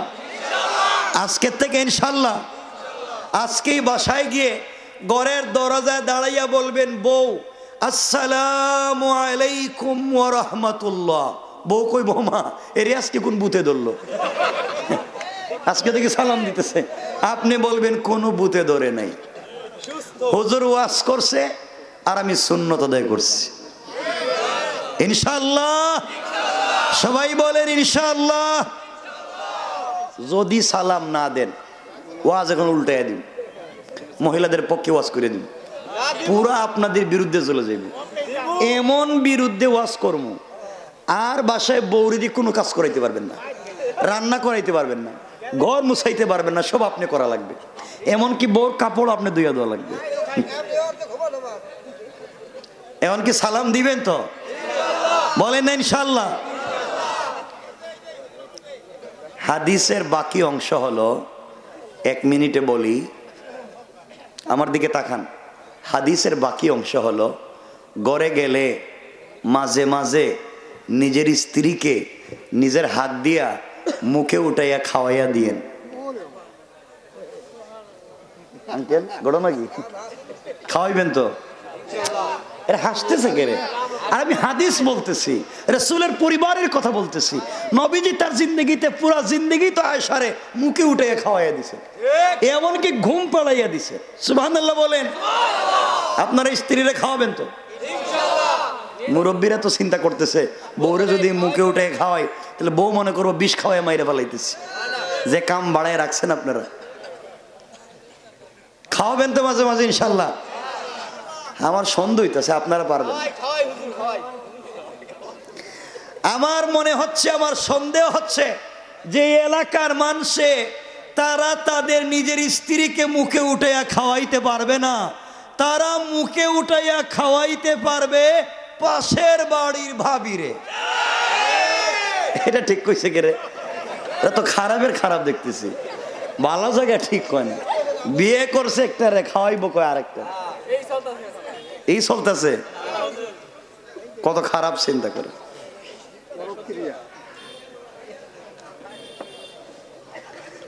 আজকের থেকে ইনশাল্লাহ। আজকেই বাসায় গিয়ে ঘরের দরজায় দাঁড়াইয়া বলবেন, বউ আসসালামু আলাইকুম ওয়া রাহমাতুল্লাহ। বউ কই, বৌমা এরে আজকে কোন বুতে ধরলো, আজকে থেকে সালাম দিতেছে। আপনি বলবেন কোনো বুতে ধরে নাই, হুজুর ওয়াজ করছে আর আমি সুন্নত আদায় করছি। ইনশাআল্লাহ সবাই বলেন ইনশাআল্লাহ। যদি সালাম না দেন, ওয়াজ এখন উল্টাইয়া দিন, মহিলাদের পক্ষে ওয়াজ করে দিন, পুরা আপনাদের বিরুদ্ধে চলে যাবে। এমন বিরুদ্ধে ওয়াজ করব, আর বাসায় বউরি দিয়ে কোনো কাজ করাইতে পারবেন না, রান্না করাইতে পারবেন না, ঘর মুছাইতে পারবেন না, সব আপনি করা লাগবে। এমনকি বউর কাপড় আপনি ধুইয়া দেওয়া লাগবে। এমনকি সালাম দিবেন তো? বলেন না ইনশাআল্লাহ? হাদিসের বাকি অংশ হলো, 1 মিনিটে বলি, আমার দিকে তাকান। হাদিসের বাকি অংশ হলো, ঘরে গেলে মাঝে মাঝে নিজের স্ত্রীকে নিজের হাত দিয়া মুখে উঠাইয়া খাওয়াইয়া দিয়েন। আঙ্কেল ঘটনা কি? খাওয়াইবেন তো? এরা হাসতেছে কেরে? আর আমি হাদিস বলতেছি, রাসূলের পরিবারের কথা বলতেছি। নবীজি তার জিন্দগিতে পুরা জিন্দগি তো আয়েশারে মুখে উঠাইয়া খাওয়াইয়া দিছে, এমনকি ঘুম পাড়াইয়া দিছে। সুবহানাল্লাহ বলেন। আপনারা স্ত্রীরা খাওয়াবেন তো? মুরব্বীরা তো চিন্তা করতেছে, বউরে যদি মুখে উঠে খাওয়াই তাহলে বউ মনে করবো বিষ খাওয়াই মাইরে ফেলাইতেছি। যে কাম বাড়ায় রাখছেন আপনারা, খাওয়াবেন তো মাঝে মাঝে ইনশাল্লাহ? আমার সন্দেহ হইতেছে আপনারা পারবেন। আমার মনে হচ্ছে, আমার সন্দেহ হচ্ছে যে এলাকার মানুষে তারা তাদের নিজের স্ত্রীকে মুখে উঠাইয়া খাওয়াইতে পারবে না, তারা মুখে উঠাইয়া খাওয়াইতে পারবে পাশের বাড়ির ভাবিরে। এটা ঠিক কইছে কে রে? এটা তো খারাপের খারাপ দেখতেছি, ভালো জায়গা ঠিক কয় না। বিয়ে করছে একটা রে, খাওয়াইবো কয় আরেকটা। এই চলতেছে, কত খারাপ চিন্তা করে।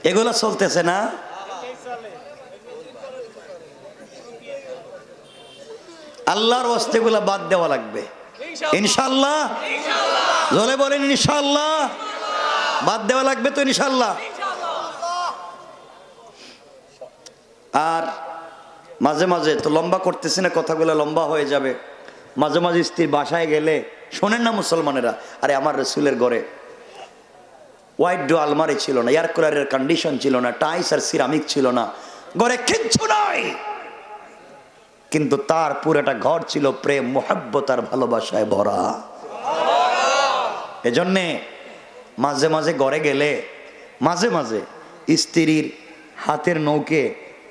এগুলা চলতেছে না? আল্লাহর ওয়াস্তে এগুলা বাদ দেওয়া লাগবে ইনশাআল্লাহ। জোরে বলেন ইনশাআল্লাহ। বাদ দেওয়া লাগবে তো ইনশাআল্লাহ। আর মাঝে মাঝে তো লম্বা করতেছি না, কথাগুলো লম্বা হয়ে যাবে। মাঝে মাঝে স্ত্রীর বাসায় গেলে শোনেন না মুসলমানেরা, আরে আমার রাসূলের ঘরে হোয়াইট ডো আলমারি ছিল না, এয়ার কুলারের কন্ডিশন ছিল না, টাইস আর সিরামিক ছিল না, ঘরে কিচ্ছু নাই, কিন্তু তার পুরোটা ঘর ছিল প্রেম মোহাব্বত আর ভালোবাসায় ভরা। এজন্যে মাঝে মাঝে ঘরে গেলে মাঝে মাঝে স্ত্রীর হাতের নৌকে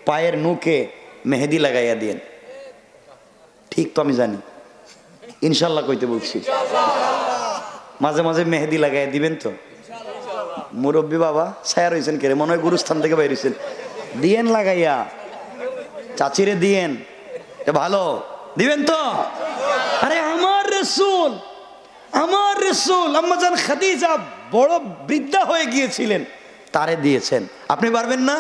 পায়ের নুকে মেহেদি লাগাইয়া দিয়েন। ঠিক তো আমি জানি, ইনশাল্লাহ কইতে বলছি। মাঝে মাঝে মেহেদি লাগাই দিবেন তো? মুরব্বী বাবা ছায়া রয়েছেন কে রে? মনে হয় গুরুস্থান থেকে বাইরেছেন। দিয়েন লাগাইয়া, চাচিরে দিয়েন, ভালো দিবেন তো? আরে আমার রাসূল, আমার রাসূল আম্মাজান খাদিজা বড় বৃদ্ধা হয়ে গিয়েছিলেন, তারে দিয়েছেন, আপনি পারবেন না?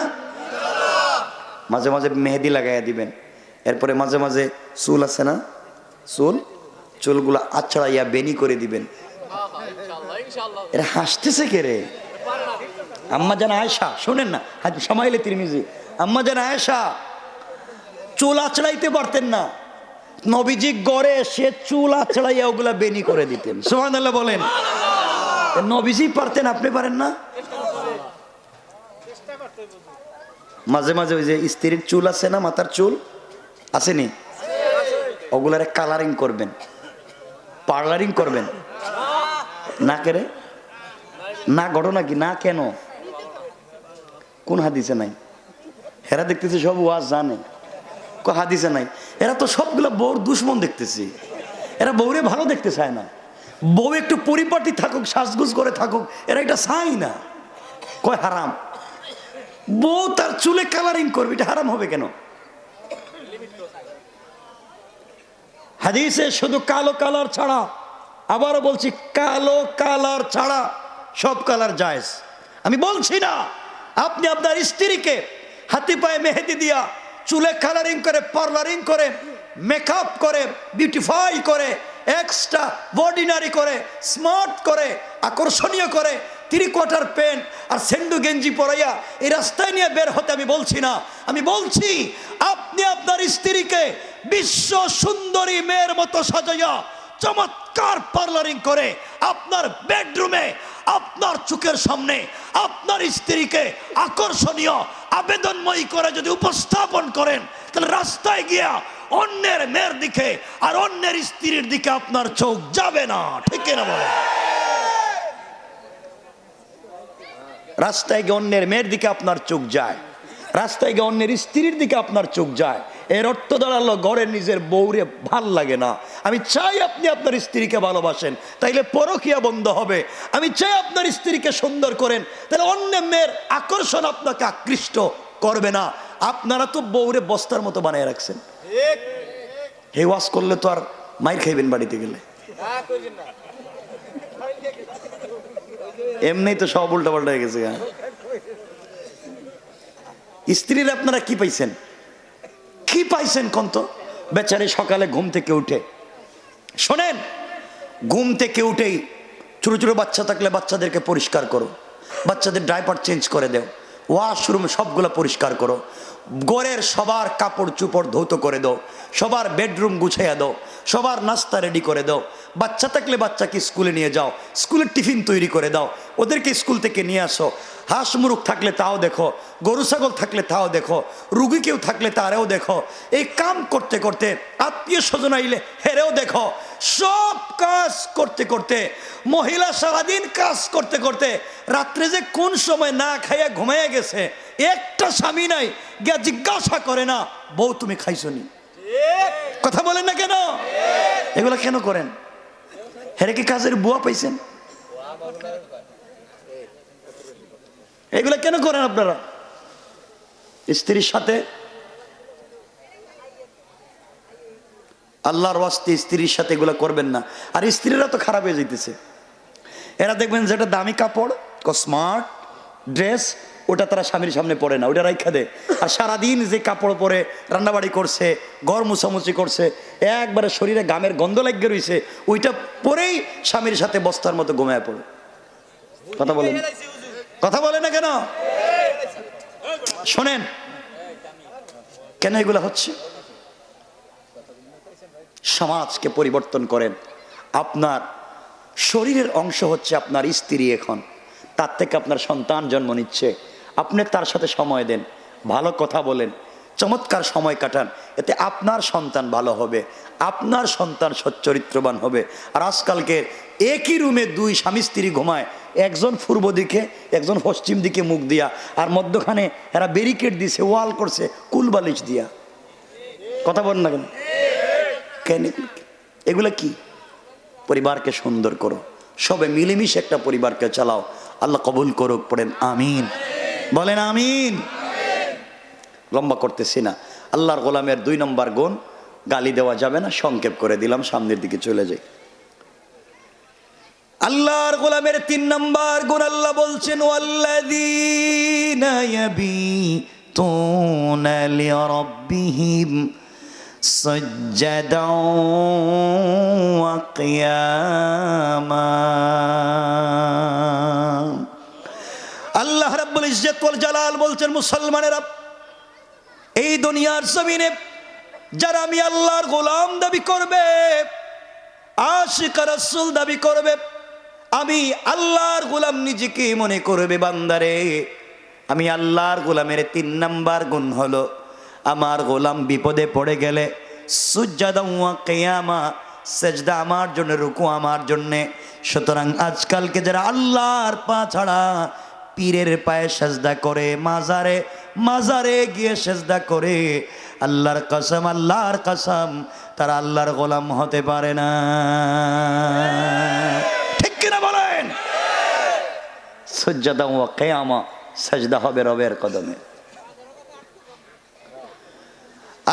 মাঝে মাঝে মেহেদি লাগাইয়া দিবেন। এরপরে মাঝে মাঝে চুল আছে না, চুলগুলো আছড়াইয়া বেনি করে দিবেন। এরা হাসতেছে কে রে? আম্মাজান আয়েশা, শোনেন না, সামাইলে তিরমিজি, আম্মাজান আয়েশা চুল আছড়াইতে পারতেন না, নবীজি গড়ে সে চুল আছড়াইয়া ওগুলা বেনি করে দিতেন। সুবহানাল্লাহ বলেন। নবীজি পারতেন, আপনি পারেন না? মাঝে মাঝে ওই যে স্ত্রীর চুল আছে না, মাথার চুল আসেনি, ওগুলারে কালারিং করবেন, পার্লারিং করবেন। না কেরে না, ঘটনা কি না? কেন? কোন হাদিসে নাই? এরা দেখতেছে সব ওয়াজ জানে, হাদিসে নাই। এরা তো সবগুলা বউর দুশ্মন দেখতেছি, এরা বউরে ভালো দেখতে চায় না। বউ একটু পরিপাটি থাকুক, সাজগুজ করে থাকুক, এরা এটা চাই না, কয় হারাম। বউ তার চুলে কালারিং করবে, এটা হারাম হবে কেন? হাদিসে শুধু কালো কালার ছাড়া, আবারও বলছি কালো কালার ছাড়া সব কালার জায়েজ। আমি বলছি না আপনি আপনার স্ত্রীকে হাতি পায়ে মেহেদি দিয়া, চুলে কালারিং করে, পার্লারিং করে, মেকআপ করে, বিউটিফাই করে, এক্সট্রা অর্ডিনারি করে, স্মার্ট করে, আকর্ষণীয় করে, 3/4 প্যান্ট আর সেন্ডু গেঞ্জি পরাইয়া এই রাস্তায় নিয়ে বের হতে আমি বলছি না। আমি বলছি আপনি আপনার স্ত্রীকে বিশ্ব সুন্দরী মেয়ের মতো সাজাইয়া, চমৎকার পার্লারিং করে আপনার বেডরুমে, আপনার চোখের সামনে আপনার স্ত্রীকে আকর্ষণীয়, আবেদনময়ী করে যদি উপস্থাপন করেন, তাহলে রাস্তায় গিয়া অন্যের মেয়ের দিকে আর অন্যের স্ত্রীর দিকে আপনার চোখ যাবে না, ঠিক না বলে? রাস্তায় গিয়ে অন্যের মেয়ের দিকে আপনার চোখ যায়, রাস্তায় গিয়ে অন্যের স্ত্রীর দিকে আপনার চোখ যায়, এর অর্থ দাঁড়ালো ঘরের নিজের বউরে ভাল লাগে না। আমি চাই আপনি আপনার স্ত্রীকে ভালোবাসেন, তাইলে পরকীয়া বন্ধ হবে। আমি চাই আপনার স্ত্রীকে সুন্দর করেন, তাহলে অন্য মেয়ের আকর্ষণ আপনাকে আকৃষ্ট করবে না। আপনারা তো বউরে বস্তার মতো বানিয়ে রাখছেন। হে ওয়াজ করলে তো আর মাইর খাইবেন বাড়িতে গেলে, এমনি তো সব উল্টা পাল্টা হয়ে গেছে। স্ত্রীর আপনারা কি পাইছেন, কি পাইছেন কোন তো? বেচারে সকালে ঘুম থেকে উঠে, শোনেন, ঘুম থেকে উঠেই ছোট ছোট বাচ্চা থাকলে বাচ্চাদেরকে পরিষ্কার করো, বাচ্চাদের ডাইপার চেঞ্জ করে দাও, ওয়াশরুম সবগুলো পরিষ্কার করো, ঘরের সবার কাপড় চুপড় ধৌত করে দাও, সবার বেডরুম গুছাইয়া দাও, সবার নাস্তা রেডি করে দাও। বাচ্চা থাকলে বাচ্চাকে স্কুলে নিয়ে যাও, স্কুলের টিফিন তৈরি করে দাও, ওদেরকে স্কুল থেকে নিয়ে আসো। হাঁস মুরগ থাকলে তাও দেখো, গরু ছাগল থাকলে তাও দেখো, রুগী কেউ থাকলে তারেও দেখো। এই কাম করতে করতে আত্মীয় স্বজন আইলে হেরেও দেখো। সব কাজ করতে করতে, মহিলা সারাদিন কাজ করতে করতে রাত্রে যে কোন সময় না খাইয়া ঘুমাইয়া গেছে, একটা স্বামী নাই গিয়া জিজ্ঞাসা করে না বউ তুমি খাইছো নি? কথা বলেন না কেন? এগুলা কেন করেন? হেরে কি কাজের বুয়া পাইছেন? এগুলা কেন করেন আপনারা? স্ত্রীর সাথে আল্লাহর ওয়াস্তে স্ত্রীর সাথে এগুলা করবেন না। আর স্ত্রীরা তো খারাপ হয়ে যাইতেছে। এরা দেখবেন যেটা দামি কাপড়, স্মার্ট ড্রেস, ওটা তারা স্বামীর সামনে পরে না, ওটা রাইখা দেয়। আর সারাদিন যে কাপড় পরে রান্নাবাড়ি করছে, ঘর মুছামুছি করছে, একবারে শরীরে গামের গন্ধ লাগিয়ে রয়েছে, ওইটা পরেই স্বামীর সাথে বস্তার মতো ঘুমায় পড়ে। কথা বলেন, কথা বলে না কেন? শোনেন কেন এগুলো হচ্ছে? সমাজকে পরিবর্তন করেন। আপনার শরীরের অংশ হচ্ছে আপনার স্ত্রী, এখন তার থেকে আপনার সন্তান জন্ম নিচ্ছে। আপনি তার সাথে সময় দেন, ভালো কথা বলেন, চমৎকার সময় কাটান, এতে আপনার সন্তান ভালো হবে, আপনার সন্তান সচ্চরিত্রবান হবে। আর আজকালকে একই রুমে দুই স্বামী স্ত্রী ঘুমায়, একজন পূর্ব দিকে একজন পশ্চিম দিকে মুখ দিয়া, আর মধ্যখানে এরা ব্যারিকেড দিছে, ওয়াল করছে কুলবালিশ দিয়া। কথা বলেন না কেন? কেন এগুলা কি? পরিবারকে সুন্দর করো, সবে মিলেমিশে একটা পরিবারকে চালাও। আল্লাহ কবুল করুক, পড়েন আমিন, বলেন আমিন। লম্বা করতেছি না। আল্লাহর গোলামের 2 নম্বর গুণ, গালি দেওয়া যাবে না, সংক্ষেপ করে দিলাম, সামনের দিকে চলে যাই। আল্লাহর গোলামের 3 নম্বর গুণ, আল্লাহ বলছেন ওয়াল্লাযীনা ইয়াবিতুনা লিরাব্বিহিম সাজ্জাদাও ওয়া কিয়ামা। আল্লাহ রাব্বুল ইজ্জত ওয়াল জালাল বলছেন, মুসলমানেরা, এই দুনিয়ার জমিনে যারা আমি আল্লাহর গোলাম দাবি করবে, আশিক রাসূল দাবি করবে, আমি আল্লাহর গোলাম নিজেকে মনে করবে, বান্দারে আমি আল্লাহর গোলামের 3 নম্বর গুণ হলো, আমার গোলাম বিপদে পড়ে গেলে সুজদা ওয়া কিয়ামা, সেজদা আমার জন্য, রুকু আমার জন্যে। সুতরাং আজকালকে যারা আল্লাহর পা ছাড়া পীরের পায়ে সেজদা করে, মাজারে মাজারে গিয়ে সেজদা করে, আল্লাহর কসম, আল্লাহর কসম, তারা আল্লাহর গোলাম হতে পারে না। ঠিক কিনা বলেন? সুজদা ওয়া কিয়ামা, সেজদা হবে রবের কদমে।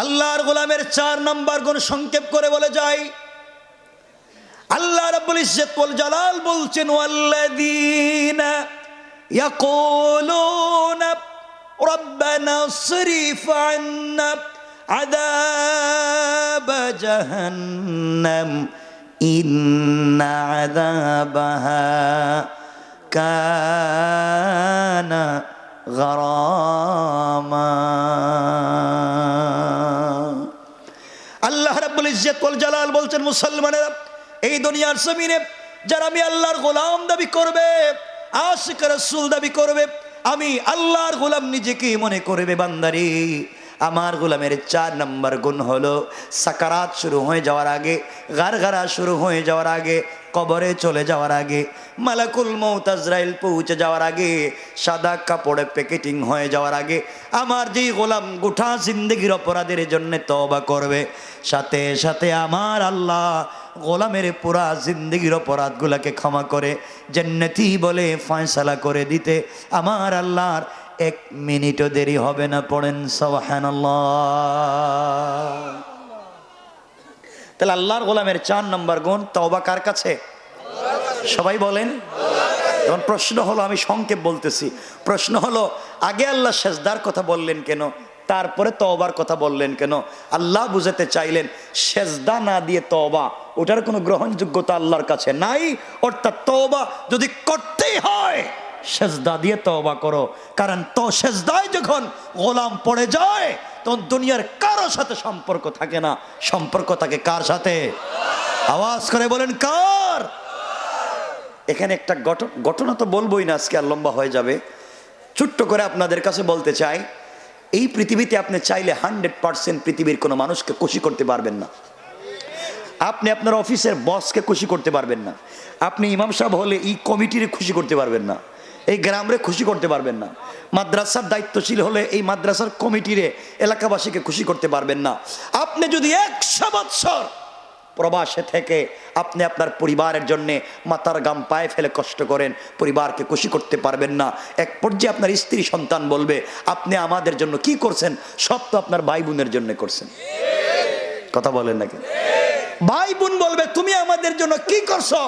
আল্লাহর গোলামের 4 নম্বর গুণ সংক্ষেপ করে বলে যাই। আল্লাহ রাব্বুল ইজ্জত ওয়াল জালাল বলছেন ওয়াল্লাযীনা ইয়াকুলুনা রাব্বানা ইসরিফ আন্না আযাব জাহান্নাম ইন্না আযাবাহা কানা গারামা। আল্লাহ রাব্বুল ইজ্জত ওয়াল জালাল বলছেন, মুসলমানেরা, এই দুনিয়ার জমিনে যারা আমি আল্লাহর গোলাম দাবি করবে, আশিক রাসূল দাবি করবে, আমি আল্লাহর গোলাম নিজেকে মনে করবে, বান্দারে আমার গোলামের 4 নম্বর গুণ হলো, সাকারাত শুরু হয়ে যাওয়ার আগে, গারগারা শুরু হয়ে যাওয়ার আগে, কবরে চলে যাওয়ার আগে, মালাকুল মউত আজরাইল পৌঁছে যাওয়ার আগে, সাদা কাপড়ে প্যাকেটিং হয়ে যাওয়ার আগে, আমার যেই গোলাম গোটা জিন্দগির অপরাধের জন্য তওবা করবে, সাথে সাথে আমার আল্লাহ গোলামের পুরা জিন্দগির অপরাধগুলোকে ক্ষমা করে জান্নাতি বলে ফয়সালা করে দিতে আমার আল্লাহর 1 মিনিটও দেরি হবে না। পড়েন সুবহানাল্লাহ। তাহলে আল্লাহর গোলামের 4 নম্বর গুণ, তওবা কার কাছে? সবাই বলেন। এখন প্রশ্ন হলো, আমি সংক্ষেপ বলতেছি, প্রশ্ন হলো, আগে আল্লাহ সেজদার কথা বললেন কেন, তারপরে তওবার কথা বললেন কেন? আল্লাহ বুঝাতে চাইলেন সেজদা না দিয়ে তওবা, ওটার কোনো গ্রহণযোগ্যতা আল্লাহর কাছে নাই। অর্থাৎ তওবা যদি করতেই হয়, সেজদা দিয়ে তওবা করো, কারণ তো সেজদায় যখন গোলাম পড়ে যায় তখন দুনিয়ার কারো সাথে সম্পর্ক থাকে না, সম্পর্ক থাকে কার সাথে? আওয়াজ করে বলেন, কার? এখানে একটা ঘটনা তো বলবোই না, আজকে আর লম্বা হয়ে যাবে। ছোট্ট করে আপনাদের কাছে বলতে চাই, এই পৃথিবীতে আপনি চাইলে 100% পৃথিবীর কোনো মানুষকে খুশি করতে পারবেন না। আপনি আপনার অফিসের বসকে খুশি করতে পারবেন না, আপনি ইমাম সাহেব হলে এই কমিটিরে খুশি করতে পারবেন না, এই গ্রামরে খুশি করতে পারবেন না, মাদ্রাসার দায়িত্বশীল হলে এই মাদ্রাসার কমিটিরে, এলাকাবাসীকে খুশি করতে পারবেন না। আপনি যদি 100 বৎসর প্রবাসে থেকে আপনি আপনার পরিবারের জন্যে মাথার গাম পায়ে ফেলে কষ্ট করেন, পরিবারকে খুশি করতে পারবেন না। এক পর্যায়ে আপনার স্ত্রী সন্তান বলবে, আপনি আমাদের জন্য কি করছেন? সব তো আপনার ভাই বোনের জন্য করছেন। কথা বলেন নাকি? ভাই বোন বলবে, তুমি আমাদের জন্য কি করছো?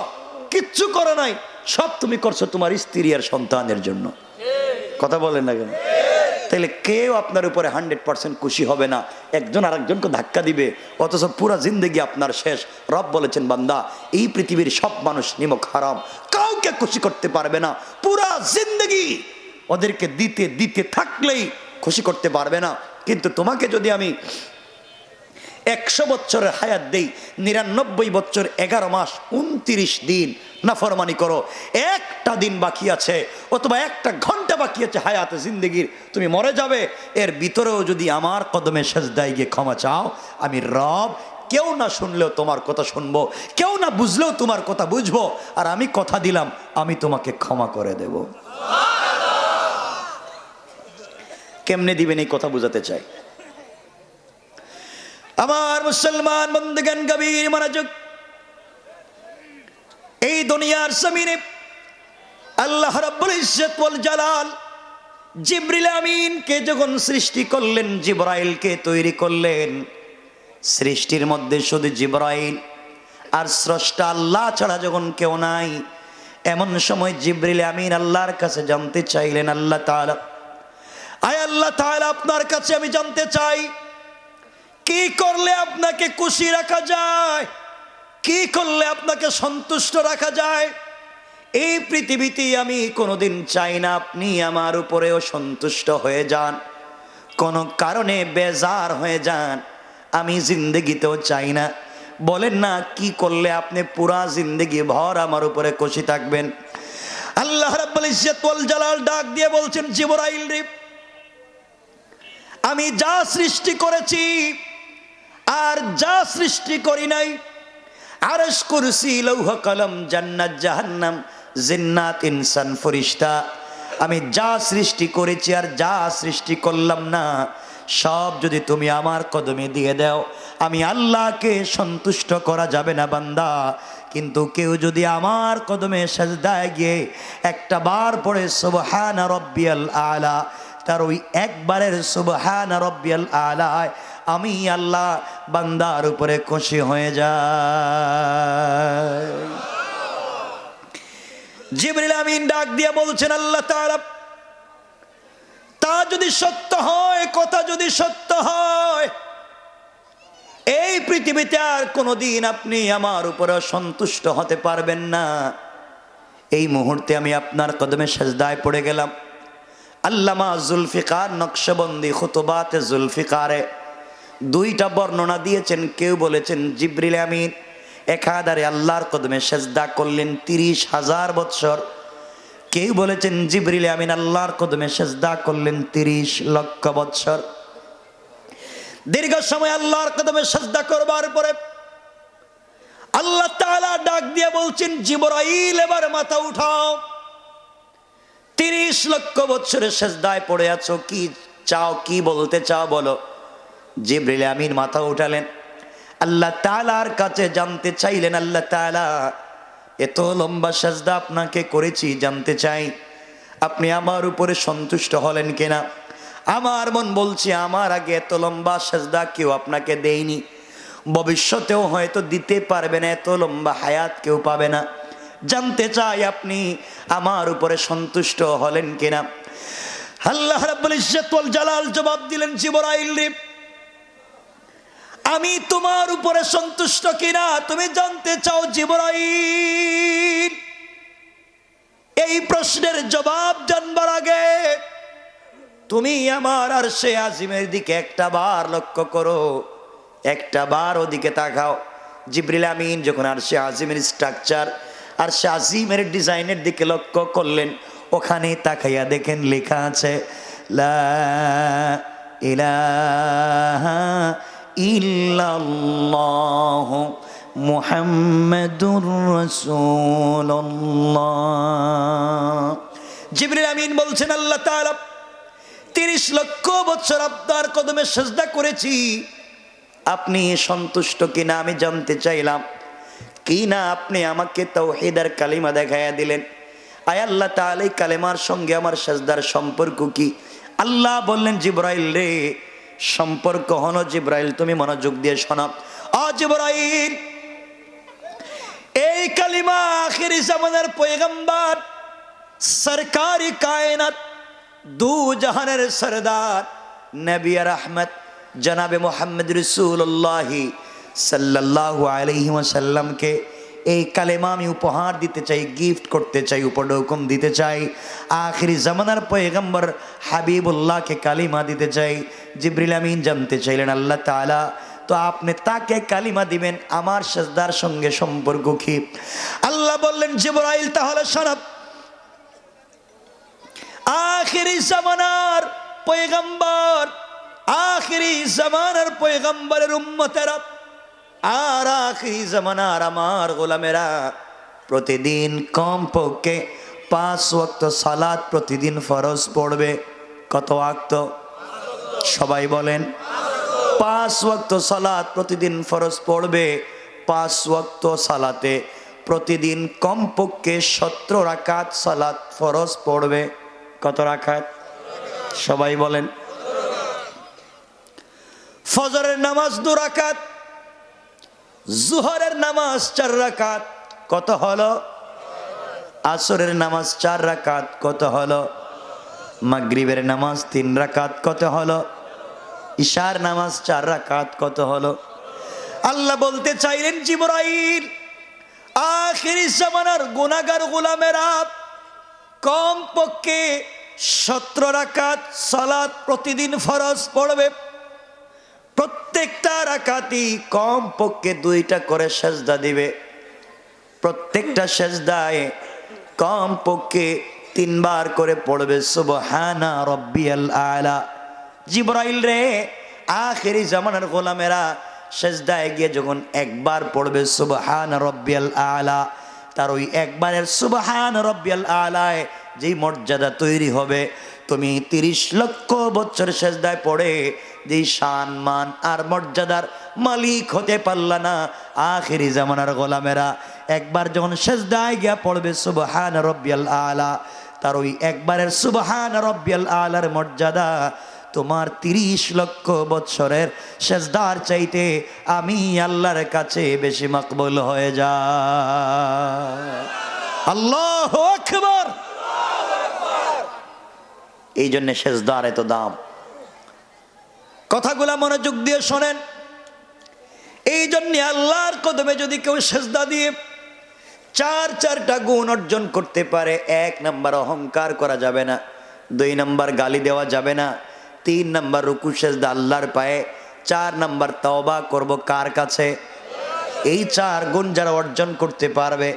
কিচ্ছু করো নাই, সব তুমি করছো তোমার স্ত্রী আর সন্তানের জন্য। কথা বলেন না কেন? তাহলে কেউ আপনার উপরে 100% খুশি হবে না, একজন আরেকজনকে ধাক্কা দিবে, অথচ পুরা জিন্দগি আপনার শেষ। রব বলেছেন, বান্দা, এই পৃথিবীর সব মানুষ নিমক হারাম, কাউকে খুশি করতে পারবে না, পুরা জিন্দগি ওদেরকে দিতে দিতে থাকলেই খুশি করতে পারবে না। কিন্তু তোমাকে যদি আমি 100 বছরের হায়াত দেই, 99 বছর 11 মাস 29 দিন নাফরমানি করো, একটা দিন বাকি আছে অথবা একটা ঘন্টা বাকি আছে হায়াতে জিন্দগির, তুমি মরে যাবে, এর ভিতরেও যদি আমার কদমে সেজদায় গিয়ে ক্ষমা চাও, আমি রব কেউ না শুনলেও তোমার কথা শুনবো, কেউ না বুঝলেও তোমার কথা বুঝবো, আর আমি কথা দিলাম আমি তোমাকে ক্ষমা করে দেব। কেমনে দিবেন এই কথা বুঝাতে চাই। আমার মুসলমান বন্ধুগণ, গভীর মনোযোগ। এই দুনিয়ার জমিনে আল্লাহ রাব্বুল ইজ্জত ওয়াল জালাল জিবরিল আমিনকে যখন সৃষ্টি করলেন, জিবরাইলকে তৈরি করলেন, সৃষ্টির মধ্যে শুধু জিবরাইল আর স্রষ্টা আল্লাহ ছাড়া যখন কেউ নাই, এমন সময় জিবরিল আমিন আল্লাহর কাছে জানতে চাইলেন, আল্লাহ তাআলা, আয় আল্লাহ তাআলা, আপনার কাছে আমি জানতে চাই কি করলে আপনাকে খুশি রাখা যায়, কি করলে আপনাকে সন্তুষ্ট রাখা যায়। এই পৃথিবীতে আমি কোনোদিন চাই না আপনি আমার উপরেও সন্তুষ্ট হয়ে যান, কোনো কারণে বেজার হয়ে যান, আমি জিন্দগিতেও চাই না। বলেন না কি করলে আপনি পুরা জিন্দগি ভর আমার উপরে খুশি থাকবেন? আল্লাহ রাব্বুল ইজ্জত ওয়াল জালাল ডাক দিয়ে বলছেন, জিবরাইল রে, আমি যা সৃষ্টি করেছি আর যা সৃষ্টি করি নাই, আরশ, কুরসি, লৌহ কলম, জান্নাত, জাহান্নাম, জিন্নাত, ইনসান, ফেরেশতা, আমি যা সৃষ্টি করেছি আর যা সৃষ্টি করলাম না, সব যদি তুমি আমার কদমে দিয়ে দাও, আমি আল্লাহকে সন্তুষ্ট করা যাবে না বান্দা। কিন্তু কেউ যদি আমার কদমে সাজদায় গিয়ে একটা বার পড়ে সুবহানা রাব্বিয়াল আলা, তার ওই একবারের সুবহানা রাব্বিয়াল আলায় আমি আল্লাহ বান্দার উপরে খুশি হয়ে যায়। জিবরিল আমিন ডাক দিয়ে বলছেন, আল্লাহ তাআলা, তা যদি সত্য হয়, কথা যদি সত্য হয়, এই পৃথিবীতে আর কোনোদিন আপনি আমার উপরে সন্তুষ্ট হতে পারবেন না। এই মুহূর্তে আমি আপনার কদমে সাজদায় পড়ে গেলাম। আল্লামা জুলফিকার নকশবন্দি খুতুবাতে জুলফিকারে দুইটা বর্ণনা দিয়েছেন। কেউ বলেছেন জিবরিল আমিন একাধারে আল্লাহর কদমে সাজদা করলেন 30,000 বৎসর। কেউ বলেছেন জিবরিল আমিন আল্লাহর কদমে সাজদা করলেন 30 লক্ষ বৎসর। দীর্ঘ সময় আল্লাহর কদমে সাজদা করবার পরে আল্লাহ তাআলা ডাক দিয়ে বলছেন, জিবরাইল এবার মাথা উঠাও, 30 লক্ষ বৎসরের সাজদায় পড়ে আছো, কি চাও, কি বলতে চাও বলো। জিবরিল আমিন মাথা উঠালেন, আল্লাহ তাআলার কাছে জানতে চাইলেন, আল্লাহ তাআলা, এত লম্বা সাজদা আপনাকে করেছি, জানতে চাই আপনি আমার উপরে সন্তুষ্ট হলেন কিনা। আমার মন বলছে আমার আগে এত লম্বা সাজদা কেউ আপনাকে দেয়নি, ভবিষ্যতেও হয়তো দিতে পারবে না, এত লম্বা হায়াত কেউ পাবে না। জানতে চাই আপনি আমার উপরে সন্তুষ্ট হলেন কিনা। আল্লাহ রাব্বুল ইজ্জত ওয়াল জালাল জবাব দিলেন, জিবরাইল রে, আমি তোমার উপরে সন্তুষ্ট কিনা তুমি জানতে চাও জিবরাইল? এই প্রশ্নের জবাব জানবার আগে তুমি আমার আরশে আজিমের দিকে একটা বার লক্ষ্য করো, একটা বার ওদিকে তাকাও। জিবরিল আমিন যখন আরশে আজিমের স্ট্রাকচার, আরশে আজিমের ডিজাইনের দিকে লক্ষ্য করলেন, ওখানে তাকাইয়া দেখেন লেখা আছে লা ইলাহা ইল্লাল্লাহু মুহাম্মাদুর রাসূলুল্লাহ। জিবরিল আমিন বলছেন, আল্লাহ তাআলা 30 লক্ষ বছর আপনার কদমে সিজদা করেছি, আপনি সন্তুষ্ট কিনা আমি জানতে চাইলাম। কিনা আপনি আমাকে তাওহীদের কালিমা দেখাইয়া দিলেন। আয় আল্লাহ তাআলা, এই কালেমার সঙ্গে আমার সিজদার সম্পর্ক কি? আল্লাহ বললেন, জিবরাইল রে, সম্পর্ক হলো, জিবরাইল তুমি মনোযোগ দিয়ে শোনো। জিবরাইল, এই কালিমা আখিরি জামানের পয়গম্বর সরকারি কায়নাত দু জাহানের সরদার নবী রহমত জনাবে মুহাম্মদ রাসূলুল্লাহ সাল্লাল্লাহু আলাইহি ওয়াসাল্লামকে এই কালেমা আমি উপহার দিতে চাই, গিফট করতে চাই, উপঢৌকন দিতে চাই। আখিরি জামানার পয়গম্বর হাবিবুল্লাহকে কালিমা দিতে চাই। জিবরিল আমিন জানতে চাইলেন, আল্লাহ তাআলা, তো আপনি তাকে কালিমা দিবেন, আমার সিজদার সঙ্গে সম্পর্ক কি? আল্লাহ বললেন, জিবরাইল তাহলে শোনো, আখিরি জামানার পয়গম্বর, আখিরি জামানার পয়গম্বরের উম্মতেরা আর আখিরি জামানার আমার গোলামেরা প্রতিদিন কমপক্ষে 5 ওয়াক্ত সালাত প্রতিদিন ফরজ পড়বে। কত ওয়াক্ত? সবাই বলেন। 5 ওয়াক্ত সালাত প্রতিদিন ফরজ পড়বে। 5 ওয়াক্ত সালাতে প্রতিদিন কমপক্ষে 17 রাকাত সালাত ফরজ পড়বে। কত রাকাত? সবাই বলেন। ফজরের নামাজ 2 রাকাত, জোহরের নামাজ 4 রাকাত, কত হলো? আসরের নামাজ 4 রাকাত, কত হলো? মাগরিবের নামাজ 3 রাকাত, কত হলো? ইশার নামাজ 4 রাকাত, কত হলো? আল্লাহ বলতে চাইলেন, জিবরাইল, আখিরি জামানার গুনাহগার গোলামেরা কমপক্ষে 17 রাকাত সালাত প্রতিদিন ফরজ পড়বে। প্রত্যেকটা রাকাতই কমপক্ষে 2টা করে সেজদা দিবে। প্রত্যেকটা সেজদায় কমপক্ষে 3 বার করে পড়বে সুবহানা রাব্বিয়াল আলা। জিবরাইল রে, আখিরি জামানার গোলামেরা সেজদায় গিয়ে যখন একবার পড়বে সুবহানা রাব্বিয়াল আলা, তার ওই একবারের সুবহানা রাব্বিয়াল আলায় যেই মর্যাদা তৈরি হবে, তুমি 30 লক্ষ বছর সেজদায় পড়ে যেই সম্মান আর মর্যাদার মালিক হতে পারলা না, আখিরি জামানার গোলামেরা একবার যখন সেজদায় গিয়া পড়বে সুবহানা রাব্বিয়াল আলা, তার ওই একবারের সুবহানা রাব্বিয়াল আলার মর্যাদা তোমার 30 লক্ষ বছরের সেজদার চাইতে আমি আল্লাহর কাছে বেশি মকবুল হয়ে যায়। আল্লাহু আকবার। এই জন্য সেজদার এত দাম। কথাগুলা মনোযোগ দিয়ে শোনেন। এই জন্য আল্লাহর কদমে যদি কেউ সেজদা দিয়ে 4টা গুণ অর্জন করতে পারে, 1 নাম্বার অহংকার করা যাবে না, 2 নাম্বার গালি দেওয়া যাবে না, 3 নাম্বার রুকু সেজদা আল্লাহর পায়ে, 4 নাম্বার তওবা করব কার কাছে? এই 4 গুণ যারা অর্জন করতে পারবে,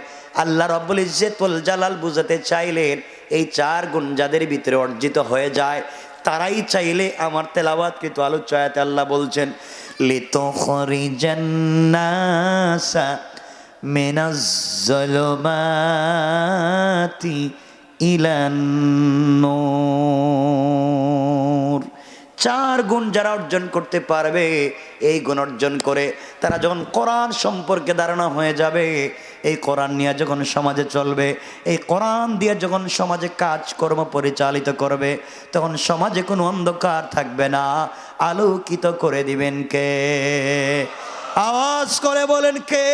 আল্লাহ রাব্বুল ইজ্জতুল জালাল বুঝাতে চাইলেন এই 4 গুণ যাদের ভিতরে অর্জিত হয়ে যায়, তারাই চাইলে আমার তেলাওয়াতকৃত আলোচনাতে আল্লাহ বলছেন, লিতুখরিজান নাসা মিনাজ যুলুমাতি ইলান নূর। 4 গুণ যারা অর্জন করতে পারবে, এই গুণ অর্জন করে তারা যখন কোরআন সম্পর্কে ধারণা হয়ে যাবে, এই কোরআন নিয়ে যখন সমাজে চলবে, এই কোরআন দিয়ে যখন সমাজে কাজকর্ম পরিচালিত করবে, তখন সমাজে কোনো অন্ধকার থাকবে না, আলোকিত করে দিবেন কে? আওয়াজ করে বলেন কে?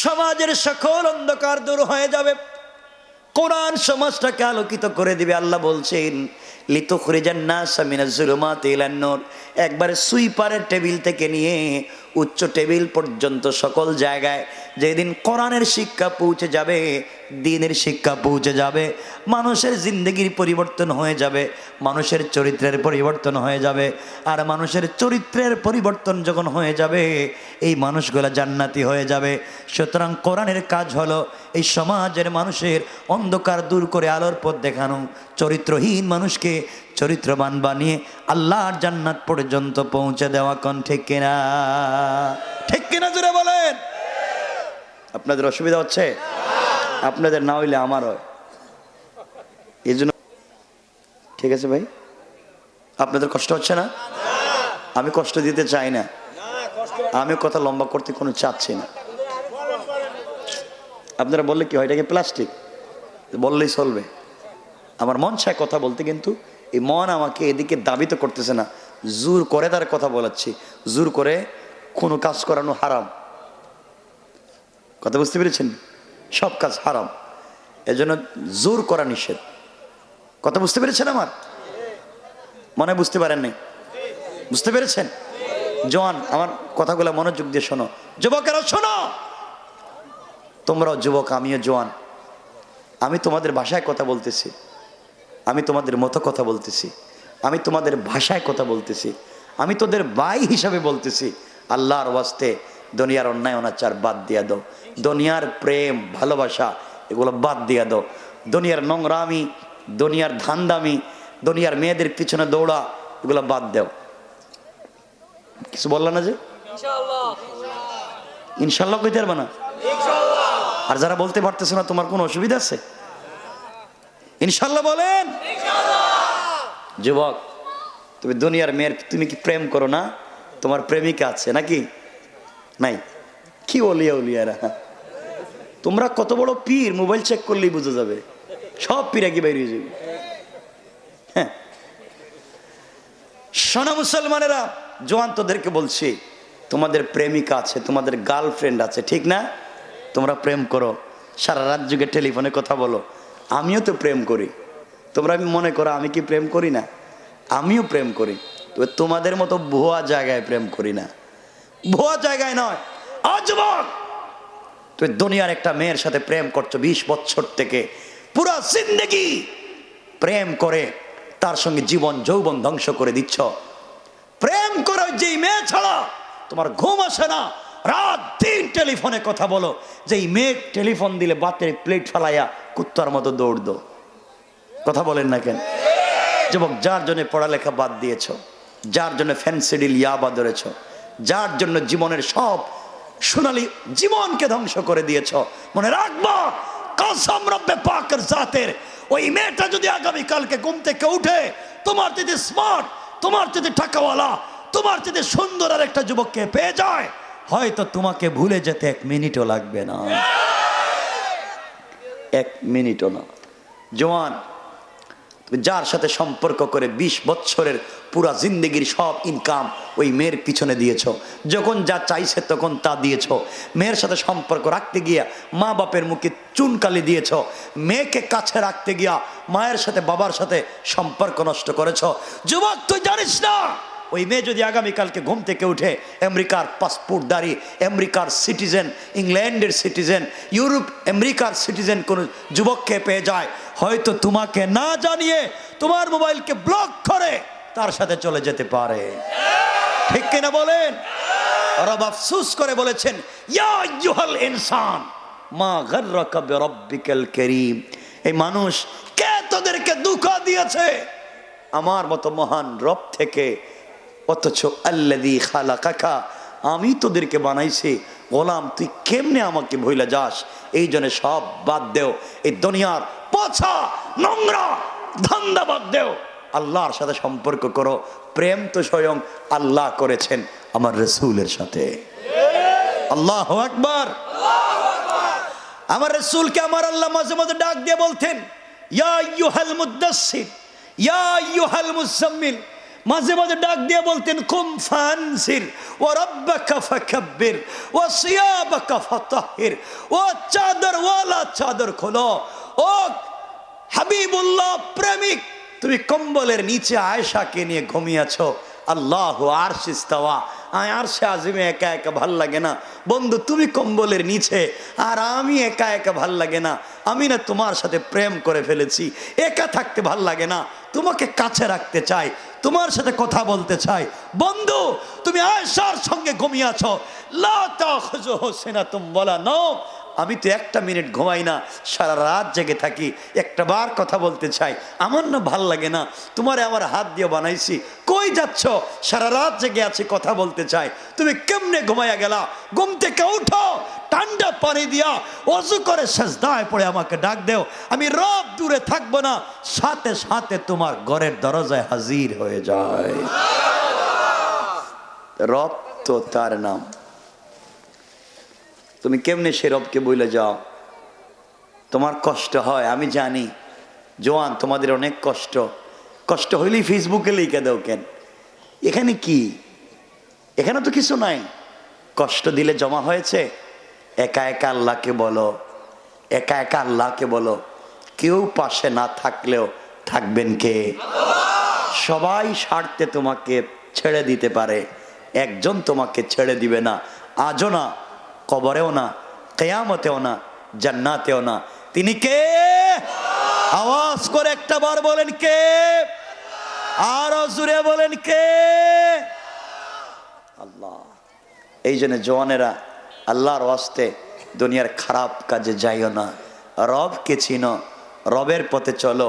সমাজের সকল অন্ধকার দূর হয়ে যাবে, কোরআন সমাজটাকে আলোকিত করে দিবে। আল্লাহ বলছেন, লিতুখরিজান নাসা মিনাজ যুলুমাতি ইলান নূর। একবারে সুইপারের টেবিল থেকে নিয়ে উচ্চ টেবিল পর্যন্ত সকল জায়গায় যেদিন কোরআনের শিক্ষা পৌঁছে যাবে, দ্বীনের শিক্ষা পৌঁছে যাবে, মানুষের জিন্দেগির পরিবর্তন হয়ে যাবে, মানুষের চরিত্রের পরিবর্তন হয়ে যাবে। আর মানুষের চরিত্রের পরিবর্তন যখন হয়ে যাবে, এই মানুষগুলা জান্নাতি হয়ে যাবে। সুতরাং কোরআনের কাজ হলো এই সমাজের মানুষের অন্ধকার দূর করে আলোর পথ দেখানো, চরিত্রহীন মানুষকে চরিত্রবান বানিয়ে আল্লাহর জান্নাত পর্যন্ত পৌঁছে দেওয়া। কোন ঠিক কিনা? ঠিক কিনা জোরে বলেন। আপনাদের অসুবিধা হচ্ছে? আপনাদের না হইলে আমার হয়, এই জন্য। ঠিক আছে ভাই, আপনাদের কষ্ট হচ্ছে না? আমি কষ্ট দিতে চাই না, আমি কথা লম্বা করতে কোনো চাচ্ছি না। আপনারা বললে কি হয়, এটাকে প্লাস্টিক বললেই চলবে। আমার মন চায় কথা বলতে, কিন্তু এই মন আমাকে এদিকে দাবিত করতেছে না। জোর করে তার কথা বলাচ্ছি, জোর করে কোনো কাজ করানো হারাম। কথা বুঝতে পেরেছেন? সব কাজ হারাম, এজন্য জোর করা নিষেধ। কথা বুঝতে পেরেছেন? আমার মনে বুঝতে পারেন নাই? বুঝতে পেরেছেন? জওয়ান, আমার কথাগুলো মনোযোগ দিয়ে শোনো। যুবকেরা শোনো, তোমরাও যুবক, আমিও জওয়ান। আমি তোমাদের ভাষায় কথা বলতেছি, আমি তোমাদের মতো কথা বলতেছি, আমি তোমাদের ভাষায় কথা বলতেছি, আমি তোদের ভাই হিসাবে বলতেছি। আল্লাহর ওয়াস্তে দুনিয়ার অন্যায় অনাচার বাদ দিয়া দাও, দুনিয়ার প্রেম ভালোবাসা এগুলো বাদ দিয়া দাও, দুনিয়ার নোংরামি, দুনিয়ার ধান্দামি, দুনিয়ার মেয়েদের পিছনে দৌড়া এগুলো বাদ দাও। কিছু বললা না যে? ইনশাল্লাহ কইতে পারবে না? আর যারা বলতে পারতেছে না, তোমার কোনো অসুবিধা আছে? ইনশাল্লাহ বলেন। যুবক, তুমি দুনিয়ার মেয়ের, তুমি কি প্রেম করো না? তোমার প্রেমিকা আছে নাকি? নাই? কি অলিয়া উলিয়ারা, তোমরা কত বড় পীর মোবাইল চেক করলেই বুঝে যাবে, সব পীরা কি বাইরে যাবে। হ্যাঁ, সোনা মুসলমানেরা, জোয়ান তোদেরকে বলছি, তোমাদের প্রেমিকা আছে, তোমাদের গার্লফ্রেন্ড আছে, ঠিক না? তোমরা প্রেম করো, সারা রাত যুগে টেলিফোনে কথা বলো। আমিও তো প্রেম করি, তোমরা আমি মনে করো আমি কি প্রেম করি না? আমিও প্রেম করি, তবে তোমাদের মতো ভুয়া জায়গায় প্রেম করি না, ভুয়া জায়গায় নয়। যুবক, তুই দুনিয়ার একটা মেয়ের সাথে প্রেম করছো 20 বছর থেকে, পুরো জিন্দেগি প্রেম করে তার সঙ্গে জীবন যৌবন ধ্বংস করে দিচ্ছ। প্রেম করো যেই মেয়ে ছাড়া তোমার ঘুম আসে না, রাত দিন টেলিফোনে কথা বলো, যেই মেয়ে টেলিফোন দিলে বাতের প্লেট ফেলাইয়া কুত্তার মতো দৌড় দো। কথা বলেন না কেন? যুবক, যার জন্য পড়ালেখা বাদ দিয়েছ, যার জন্য ফ্যান্সিডিল ইয়াবা ধরেছ, যার জন্য জীবনের সব সোনালী জীবনকে ধ্বংস করে দিয়েছ, মনে রাখবা কসম রব্বে পাকের জাতের, ওই মেয়েটা যদি আগামীকালকে ঘুম থেকে উঠে তোমার যদি স্মার্ট, তোমার যদি টাকাওয়ালা, তোমার যদি সুন্দর আর একটা যুবককে পেয়ে যায়, হয়তো তোমাকে ভুলে যেতে 1 মিনিটও লাগবে না, 1 মিনিটও না। জওয়ান, যার সাথে সম্পর্ক করে 20 বছরের পুরা জিন্দগির সব ইনকাম ওই মেয়ের পিছনে দিয়েছ, যখন যা চাইছে তখন তা দিয়েছ, মেয়ের সাথে সম্পর্ক রাখতে গিয়া মা বাপের মুখে চুনকালি দিয়েছ, মেয়েকে কাছে রাখতে গিয়া মায়ের সাথে বাবার সাথে সম্পর্ক নষ্ট করেছ। যুবক, তুই জানিস না ওই মেয়ে যদি আগামীকালকে ঘুম থেকে উঠে আমেরিকার পাসপোর্টধারী, আমেরিকার সিটিজেন, ইংল্যান্ডের সিটিজেন, ইউরোপ আমেরিকার সিটিজেন কোনো যুবককে পেয়ে যায়, হয়তো তোমাকে না জানিয়ে তোমার মোবাইলকে ব্লক করে তার সাথে চলে যেতে পারে, ঠিক কিনা বলেন? রব আফসোস করে বলেছেন, ইয়া আইয়ুহাল ইনসান মা গাররাকা বিরাব্বিকাল কারীম, এই মানুষ কে তোদেরকে ধোঁকা দিয়েছে আমার মতো মহান রব থেকে, অথচ আল্লাযী খালাকাকা, আমি তোদেরকে বানাইছি, গোলাম তুই কেমনে আমাকে ভুলে যাস? এই জন্য সব বাদ দেও, এই দুনিয়ার পচা নোংরা ধান্দা বাদ দেও, আল্লাহর সাথে সম্পর্ক করো। প্রেম তো স্বয়ং আল্লাহ করেছেন আমার রাসূলের সাথে। আল্লাহু আকবার। আমার রাসূলকে আমার আল্লাহ মাঝে মাঝে ডাক দিয়ে বলতেন, ইয়া আইয়ুহাল মুদাসসির, ইয়া আইয়ুহাল মুজাম্মিল, মাঝে মাঝে ডাক দিয়ে বলতেন, কুম ফানসির ওয়া রাব্বাকা ফাকাব্বির ওয়া সিয়াবাকা ফাতাহির, ও চাদরওয়ালা চাদর খোলো, ও হাবিবুল্লাহ প্রেমিক, তুমি কম্বলের নিচে আয়েশাকে নিয়ে ঘুমিয়েছ, আল্লাহু আরশে ইস্তাওয়া, আরশে আজিমে একা একা ভাল লাগে না বন্ধু, তুমি কম্বলের নিচে আর আমি একা একা ভাল লাগে না, আমি না তোমার সাথে প্রেম করে ফেলেছি, একা থাকতে ভাল লাগে না, তোমাকে কাছে রাখতে চাই, তোমার সাথে কথা বলতে চাই। বন্ধু, তুমি আয়েশার সঙ্গে ঘুমিয়েছ, লা তাখুযুহু সিনাতুম ওয়ালা নাওম, আমি তো 1 মিনিট ঘুমাই না, সারা রাত জেগে থাকি, একটা বার কথা বলতে চাই, আমার না ভাল লাগে না, তোমারে আমার হাত দিয়ে বানাইছি, কই যাচ্ছ? সারা রাত জেগে আছি, কথা বলতে চাই, তুমি কেমনে ঘুমাইয়া গেলা? ঘুম থেকে উঠো, ঠান্ডা পানি দিয়া ওযু করে সিজদায় পড়ে আমাকে ডাক দেও, আমি রব দূরে থাকবো না, সাথে সাথে তোমার ঘরের দরজায় হাজির হয়ে যায়। রব তো তার নাম, তুমি কেমনে সে রবকে বলে যাও? তোমার কষ্ট হয় আমি জানি, জওয়ান তোমাদের অনেক কষ্ট, কষ্ট হইলেই ফেসবুকে লিখে দাও কেন? এখানে কি? এখানে তো কিছু নাই, কষ্ট দিলে জমা হয়েছে, একা একা আল্লাহকে বলো, একা একা আল্লাহকে বলো, কেউ পাশে না থাকলেও থাকবেন কে? সবাই স্বার্থে তোমাকে ছেড়ে দিতে পারে, একজন তোমাকে ছেড়ে দিবে না, আজও না, কবরেও না, কিয়ামতেও না, জান্নাতেও না। তিনি কে? আওয়াজ করে একটা বার বলেন কে? আরো জোরে বলেন কে? আল্লাহ। এই জন্য জওয়ানেরা, আল্লাহর ওয়াস্তে দুনিয়ার খারাপ কাজে যাইও না, রবকে চিনো, রবের পথে চলো।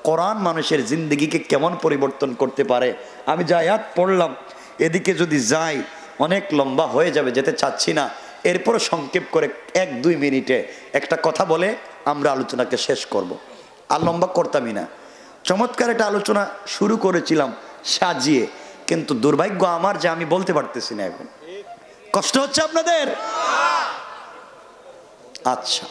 কোরআন মানুষের জিন্দগিকে কেমন পরিবর্তন করতে পারে, আমি যা আয়াত পড়লাম এদিকে যদি যাই অনেক লম্বা হয়ে যাবে, যেতে চাচ্ছি না, এরপরও সংক্ষেপ করে 1-2 মিনিটে একটা কথা বলে আমরা আলোচনাকে শেষ করব। আর লম্বা করতামই না। চমৎকার একটা আলোচনা শুরু করেছিলাম সাজিয়ে, কিন্তু দুর্ভাগ্য আমার যে আমি বলতে পারতেছি না, এখন কষ্ট হচ্ছে আপনাদের। আচ্ছা,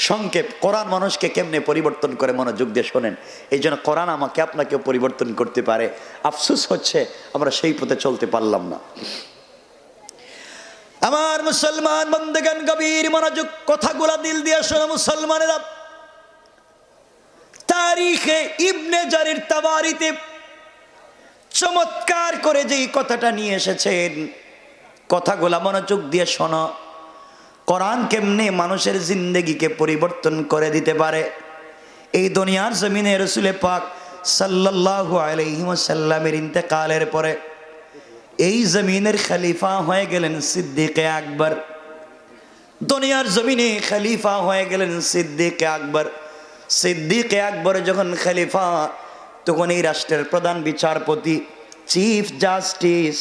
সংক্ষেপ, কোরআন মানুষকে কেমনে পরিবর্তন করে মনোযোগ দিয়ে শোনেন। এই জন্য কোরআন আমাকে আপনাকেও পরিবর্তন করতে পারে। আফসোস হচ্ছে আমরা সেই পথে চলতে পারলাম না। আমার মুসলমান বন্ধুগণ, গভীর মনোযোগ, কথাগুলা দিল দিয়ে শোনো মুসলমানেরা। তারিখে ইবনে জারির তাবারিতে চমৎকার করে যেই কথাটা নিয়ে এসেছেন, কথাগুলা মনোযোগ দিয়ে শোনো। কোরআন কেমনে মানুষের জিন্দেগিকে পরিবর্তন করে দিতে পারে। এই দুনিয়ার জমিনে রাসূল পাক সাল্লাল্লাহু আলাইহি ওয়াসাল্লামের ইন্তেকালের পরে এই জমিনের খলিফা হয়ে গেলেন সিদ্দিকে আকবর। দুনিয়ার জমিনে খলিফা হয়ে গেলেন সিদ্দিকে আকবর। সিদ্দিকে আকবর যখন খলিফা, তখন এই রাষ্ট্রের প্রধান বিচারপতি, চিফ জাস্টিস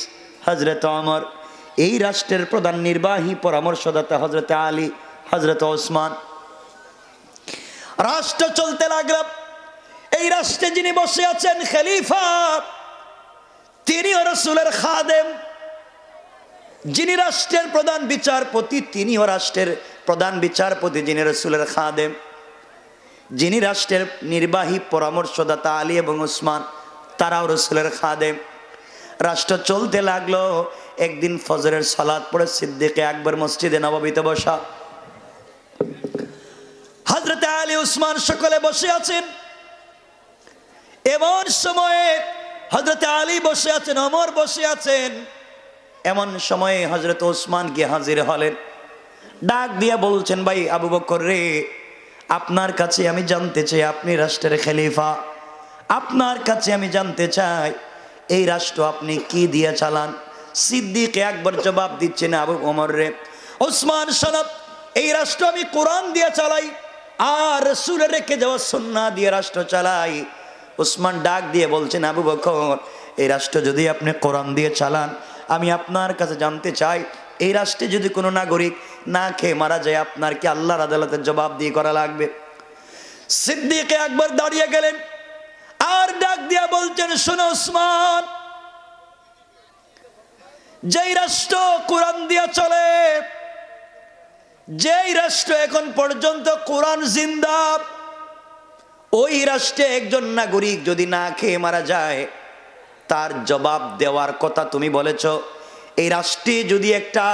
হযরত ওমর, এই রাষ্ট্রের প্রধান নির্বাহী পরামর্শদাতা হযরত আলী, হযরত ওসমান। রাষ্ট্র চলতে লাগলো। এই রাষ্ট্রে যিনি বসে আছেন খলিফা, তিনিও রাসূলের খাদেম। যিনি রাষ্ট্রের প্রধান বিচারপতি, তিনিও রাষ্ট্রের প্রধান বিচারপতি, যিনি রাসূলের খাদেম। যিনি রাষ্ট্রের নির্বাহী পরামর্শদাতা আলী এবং ওসমান, তারাও রাসূলের খাদেম। রাষ্ট্র চলতে লাগলো। একদিন ফজরের সালাত পড়ে সিদ্দিকে আকবর মসজিদে নববীতে বসা। হযরত আলী, ওসমান সকলে বসে আছেন। এমন সময়ে হযরত আলী বসে আছেন, ওমর বসে আছেন। এমন সময়ে হযরত ওসমান গিয়ে হাজির হলেন। ডাক দিয়ে বলছেন, ভাই আবু বকর রে, আপনার কাছে আমি জানতে চাই, আপনি রাষ্ট্রের খলিফা, আপনার কাছে আমি জানতে চাই এই রাষ্ট্র আপনি কি দিয়ে চালান। সিদ্দিকে আকবর জবাব দিচ্ছেন, আবু ওমর রে, ওসমান সাহেব, এই রাষ্ট্র আমি কোরআন দিয়ে চালাই আর রাসূলের রেখে যাওয়া সুন্নাহ দিয়ে রাষ্ট্র চালাই। ওসমান ডাক দিয়ে বলছেন, আবু বকর, এই রাষ্ট্র যদি আপনি কোরআন দিয়ে চালান, আমি আপনার কাছে জানতে চাই এই রাষ্ট্রে যদি কোনো নাগরিক না খেয়ে মারা যায়, আপনার কি আল্লাহর আদালতের জবাব দিয়ে করা লাগবে? সিদ্দিকে আকবর দাঁড়িয়ে গেলেন আর ডাক দিয়া বলছেন, শোনো ওসমান, যেই রাষ্ট্র কোরআন দিয়া চলে, যেই রাষ্ট্র এখন পর্যন্ত কোরআন জিন্দা, ওই রাষ্ট্রে একজন নাগরিক যদি না খেয়ে মারা যায়, তার জবাব দেওয়ার কথা তুমি বলেছ। এই রাষ্ট্রে যদি একটা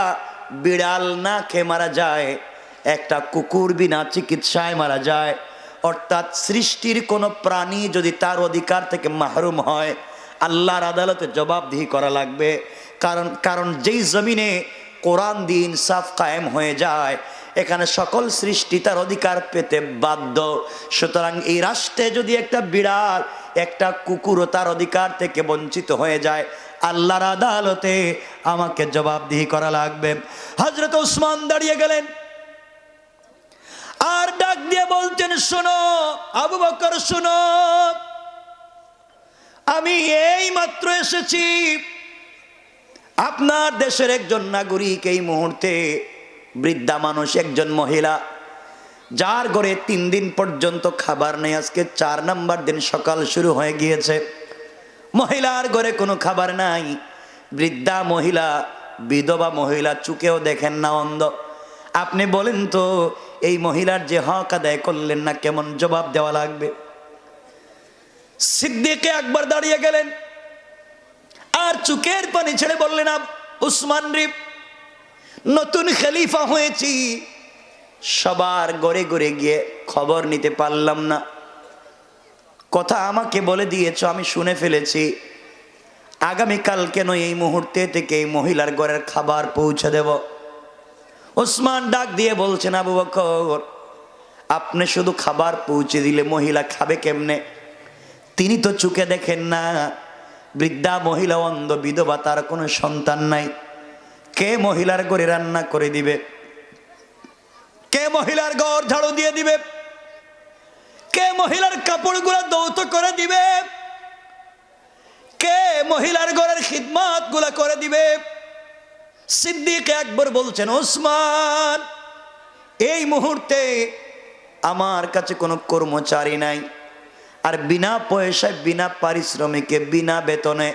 বিড়াল না খেয়ে মারা যায়, একটা কুকুর বিনা চিকিৎসায় মারা যায়, অর্থাৎ সৃষ্টির কোনো প্রাণী যদি তার অধিকার থেকে মাহরুম হয়, আল্লাহর আদালতে জবাবদিহি করা লাগবে। কারণ যেই জমিনে কোরআন দিয়ে ইনসাফ কায়েম হয়ে যায়, এখানে সকল সৃষ্টি তার অধিকার পেতে বাধ্য। সুতরাং এই রাষ্ট্রে যদি একটা বিড়াল, একটা কুকুরও তার অধিকার থেকে বঞ্চিত হয়ে যায়, আল্লাহর আদালতে আমাকে জবাবদিহি করা লাগবে। হযরত ওসমান দাঁড়িয়ে গেলেন আর ডাক দিয়ে বলছেন, শোনো আবু বকর, শোনো, আমি এই মাত্র এসেছি। আপনার দেশের একজন নাগরিক এই মুহূর্তে বৃদ্ধা মানুষ, একজন মহিলা, যার ঘরে 3 দিন পর্যন্ত খাবার নেই। আজকে 4 নাম্বার দিন, সকাল শুরু হয়ে গিয়েছে, মহিলার ঘরে কোনো খাবার নাই। বৃদ্ধা মহিলা, বিধবা মহিলা, চুকেও দেখেন না, অন্ধ। আপনি বলেন তো, এই মহিলার যে হক আদায় করলেন না, কেমন জবাব দেওয়া লাগবে? সিদ্দিকে আকবর দাঁড়িয়ে গেলেন আর চুকের পানি ছেড়ে বললেন, উসমান রে, নতুন খলিফা হয়েছি, সবার ঘরে ঘরে গিয়ে খবর নিতে পারলাম না। কথা আমাকে বলে দিয়েছ, আমি শুনে ফেলেছি। আগামীকাল কেন এই মুহূর্তে থেকে এই মহিলার ঘরের খাবার পৌঁছে দেব। ওসমান ডাক দিয়ে বলছেন, আবু বকর, আপনি শুধু খাবার পৌঁছে দিলে মহিলা খাবে কেমনে? তিনি তো চোখে দেখেন না, বৃদ্ধা মহিলা, অন্ধ, বিধবা, তার কোনো সন্তান নাই। কে মহিলার ঘরে রান্না করে দিবে? কে মহিলার ঘর ঝাড়ু দিয়ে দিবে? কে মহিলার কাপড়গুলো দৌত করে দিবে? কে মহিলার ঘরের খিদমত গুলা করে দিবে? সিদ্দিক আকবর বলছেন, ওসমান, এই মুহূর্তে আমার কাছে কোনো কর্মচারী নাই, আর বিনা পয়সায়, বিনা পারিশ্রমিকে, বিনা বেতনে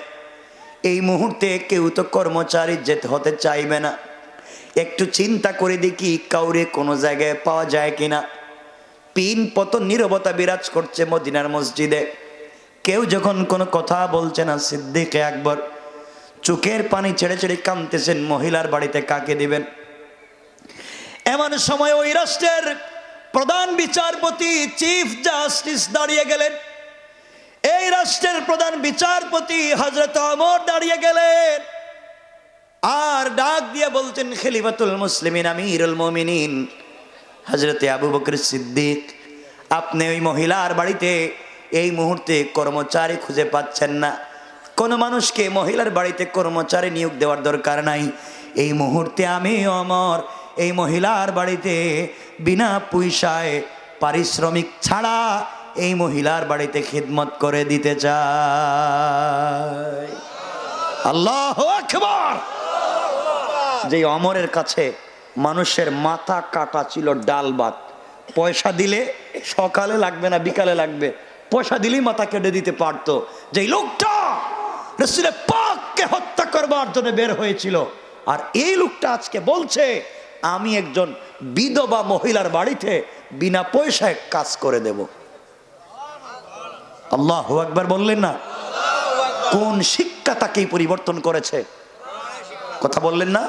এই মুহূর্তে কেউ তো কর্মচারী যেতে হতে চাইবে না। একটু চিন্তা করে দেখি কাউরে কোনো জায়গায় পাওয়া যায় কিনা। পিন পতন নীরবতা বিরাজ করছে মদিনার মসজিদে, কেউ যখন কোনো কথা বলছে না। সিদ্দিক আকবর চোখের পানি ছেড়ে ছেড়ে কাঁদতেছেন, মহিলার বাড়িতে কাকে দিবেন। এমন সময় ওই রাষ্ট্রের প্রধান বিচারপতি চিফ জাস্টিস দাঁড়িয়ে গেলেন। এই রাষ্ট্রের প্রধান বিচারপতি হযরত ওমর দাঁড়িয়ে গেলেন আর ডাক দিয়ে বলছেন, খলিফাতুল মুসলিমিন আমিরুল মুমিনিন হযরতে আবু বকর সিদ্দিক, আপনি ওই মহিলার বাড়িতে এই মুহূর্তে কর্মচারী খুঁজে পাচ্ছেন না। কোনো মানুষকে মহিলার বাড়িতে কর্মচারী নিয়োগ দেওয়ার দরকার নাই। এই মুহূর্তে আমি ওমর এই মহিলার বাড়িতে বিনা পয়সায় পারিশ্রমিক ছাড়া এই মহিলার বাড়িতে খিদমত করে দিতে চাই। আল্লাহু আকবার। যে ওমরের কাছে মানুষের মাথা কাটা ছিল ডাল ভাত, পয়সা দিলে সকালে লাগবে না বিকালে লাগবে, পয়সা দিলেই মাথা কেটে দিতে পারতো। যে লোকটা রাসূল পাককে হত্যা করবার জন্য বের হয়েছিল, আর এই লোকটা আজকে বলছে আমি একজন বিধবা মহিলার বাড়িতে বিনা পয়সায় কাজ করে দেব। আল্লাহু আকবার বললেন না? কোন শিক্ষা তাকে পরিবর্তন করেছে? কথা বললেন না?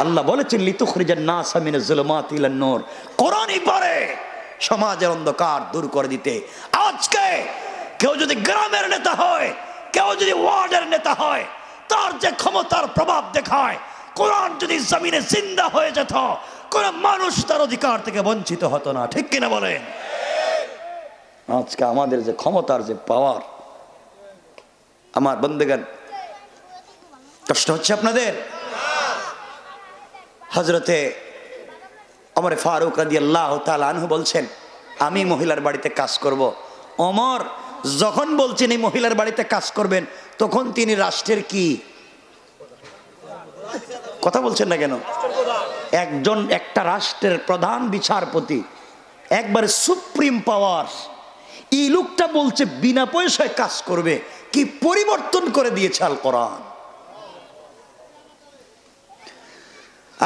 আল্লাহ বলেছেন লিতুখরিজান নাস মিনাজ যুলুমাতি ইলান নূর, কোরআনই পড়ে সমাজের অন্ধকার দূর করে দিতে। আজকে কেউ যদি গ্রামের নেতা হয়, কেউ যদি ওয়ার্ডের নেতা হয়, তার যে ক্ষমতার প্রভাব দেখায়, কোরআন যদি জমিনে জিন্দা হয়ে যেত, কোন মানুষ তার অধিকার থেকে বঞ্চিত হতো না। ঠিক কিনা বলেন? আজকে আমাদের যে ক্ষমতার যে পাওয়ার, আমার বন্দেগান কষ্ট হচ্ছে আপনাদের? হযরতে ওমর ফারুক রাদিয়াল্লাহু তাআলা আনহু বলছেন আমি মহিলার বাড়িতে কাজ করব। ওমর যখন বলছেন এই মহিলার বাড়িতে কাজ করবেন, তখন তিনি রাষ্ট্রের কি কথা বলছেন না কেন? একজন একটা রাষ্ট্রের প্রধান বিচারপতি, একবারে সুপ্রিম পাওয়ার। এই লোকটা বলছে বিনা পয়সায় কাজ করবে। কি পরিবর্তন করে দিয়েছে আল কোরআন।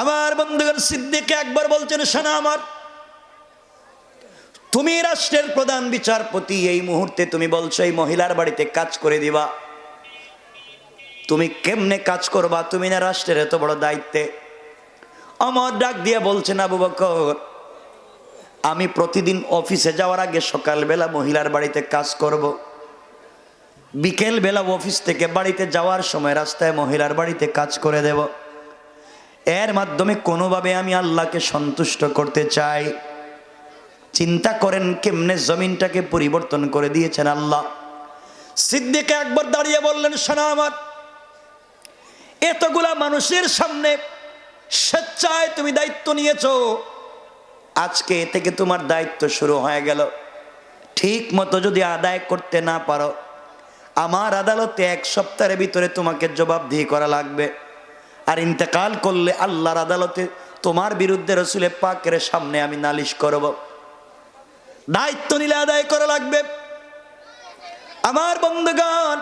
আমার বন্ধুগণ, সিদ্দিক আকবর বলছেন শোনা আমার, তুমি রাষ্ট্রের প্রধান বিচারপতি, এই মুহূর্তে তুমি বলছো এই মহিলার বাড়িতে কাজ করে দিবা। তুমি কেমনে কাজ করবা? তুমি না রাষ্ট্রের এত বড় দায়িত্বে। ওমর ডাক দিয়ে বলছেন আবু বকর, আমি প্রতিদিন অফিসে যাওয়ার আগে সকালবেলা মহিলার বাড়িতে কাজ করব, বিকেল বেলা অফিস থেকে বাড়িতে যাওয়ার সময় রাস্তায় মহিলার বাড়িতে কাজ করে দেব। এর মাধ্যমে কোনোভাবে আমি আল্লাহকে সন্তুষ্ট করতে চাই। চিন্তা করেন কেমনে জমিনটাকে পরিবর্তন করে দিয়েছেন আল্লাহ। সিদ্দিক আকবর দাঁড়িয়ে বললেন শোনা আমার, এতগুলা মানুষের সামনে স্বেচ্ছায় তুমি দায়িত্ব নিয়েছো, আজকে থেকে তোমার দায়িত্ব শুরু হয়ে গেল। ঠিক মতো যদি আদায় করতে না পারো, আমার আদালতে 1 সপ্তাহের ভিতরে তোমাকে জবাবদিহি করা লাগবে। আর ইন্তেকাল করলে আল্লাহর আদালতে তোমার বিরুদ্ধে রাসূল পাকের সামনে আমি নালিশ করব। দায়িত্ব নিলে আদায় করা লাগবে। আমার বন্ধুগণ,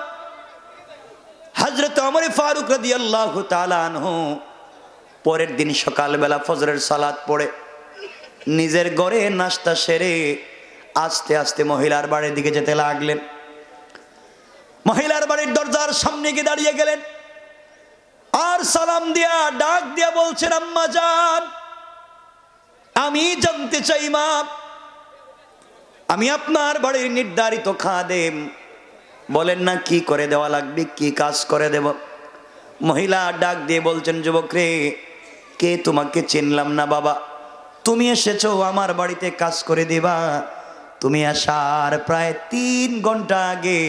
হযরত ওমর ফারুক রাদিয়াল্লাহু তাআলা আনহু পরের দিন সকালবেলা ফজরের সালাত পড়ে নিজের ঘরে নাস্তা সেরে আস্তে আস্তে মহিলার বাড়ির দিকে যেতে লাগলেন। মহিলার বাড়ির দরজার সামনে গিয়ে দাঁড়িয়ে গেলেন আর সালাম দিয়া ডাক দিয়া বলছেন আম্মা জান, আমি জানতে চাই মা, আমি আপনার বাড়ির নির্ধারিত খাদেম, বলেন না কি করে দেওয়া লাগবে, কি কাজ করে দেব। মহিলা ডাক দিয়ে বলছেন যুবক রে, কে তোমাকে চিনলাম না বাবা, তুমি এসেছো আমার বাড়িতে কাজ করে দিবা। তুমি আসার প্রায় 3 ঘন্টা আগে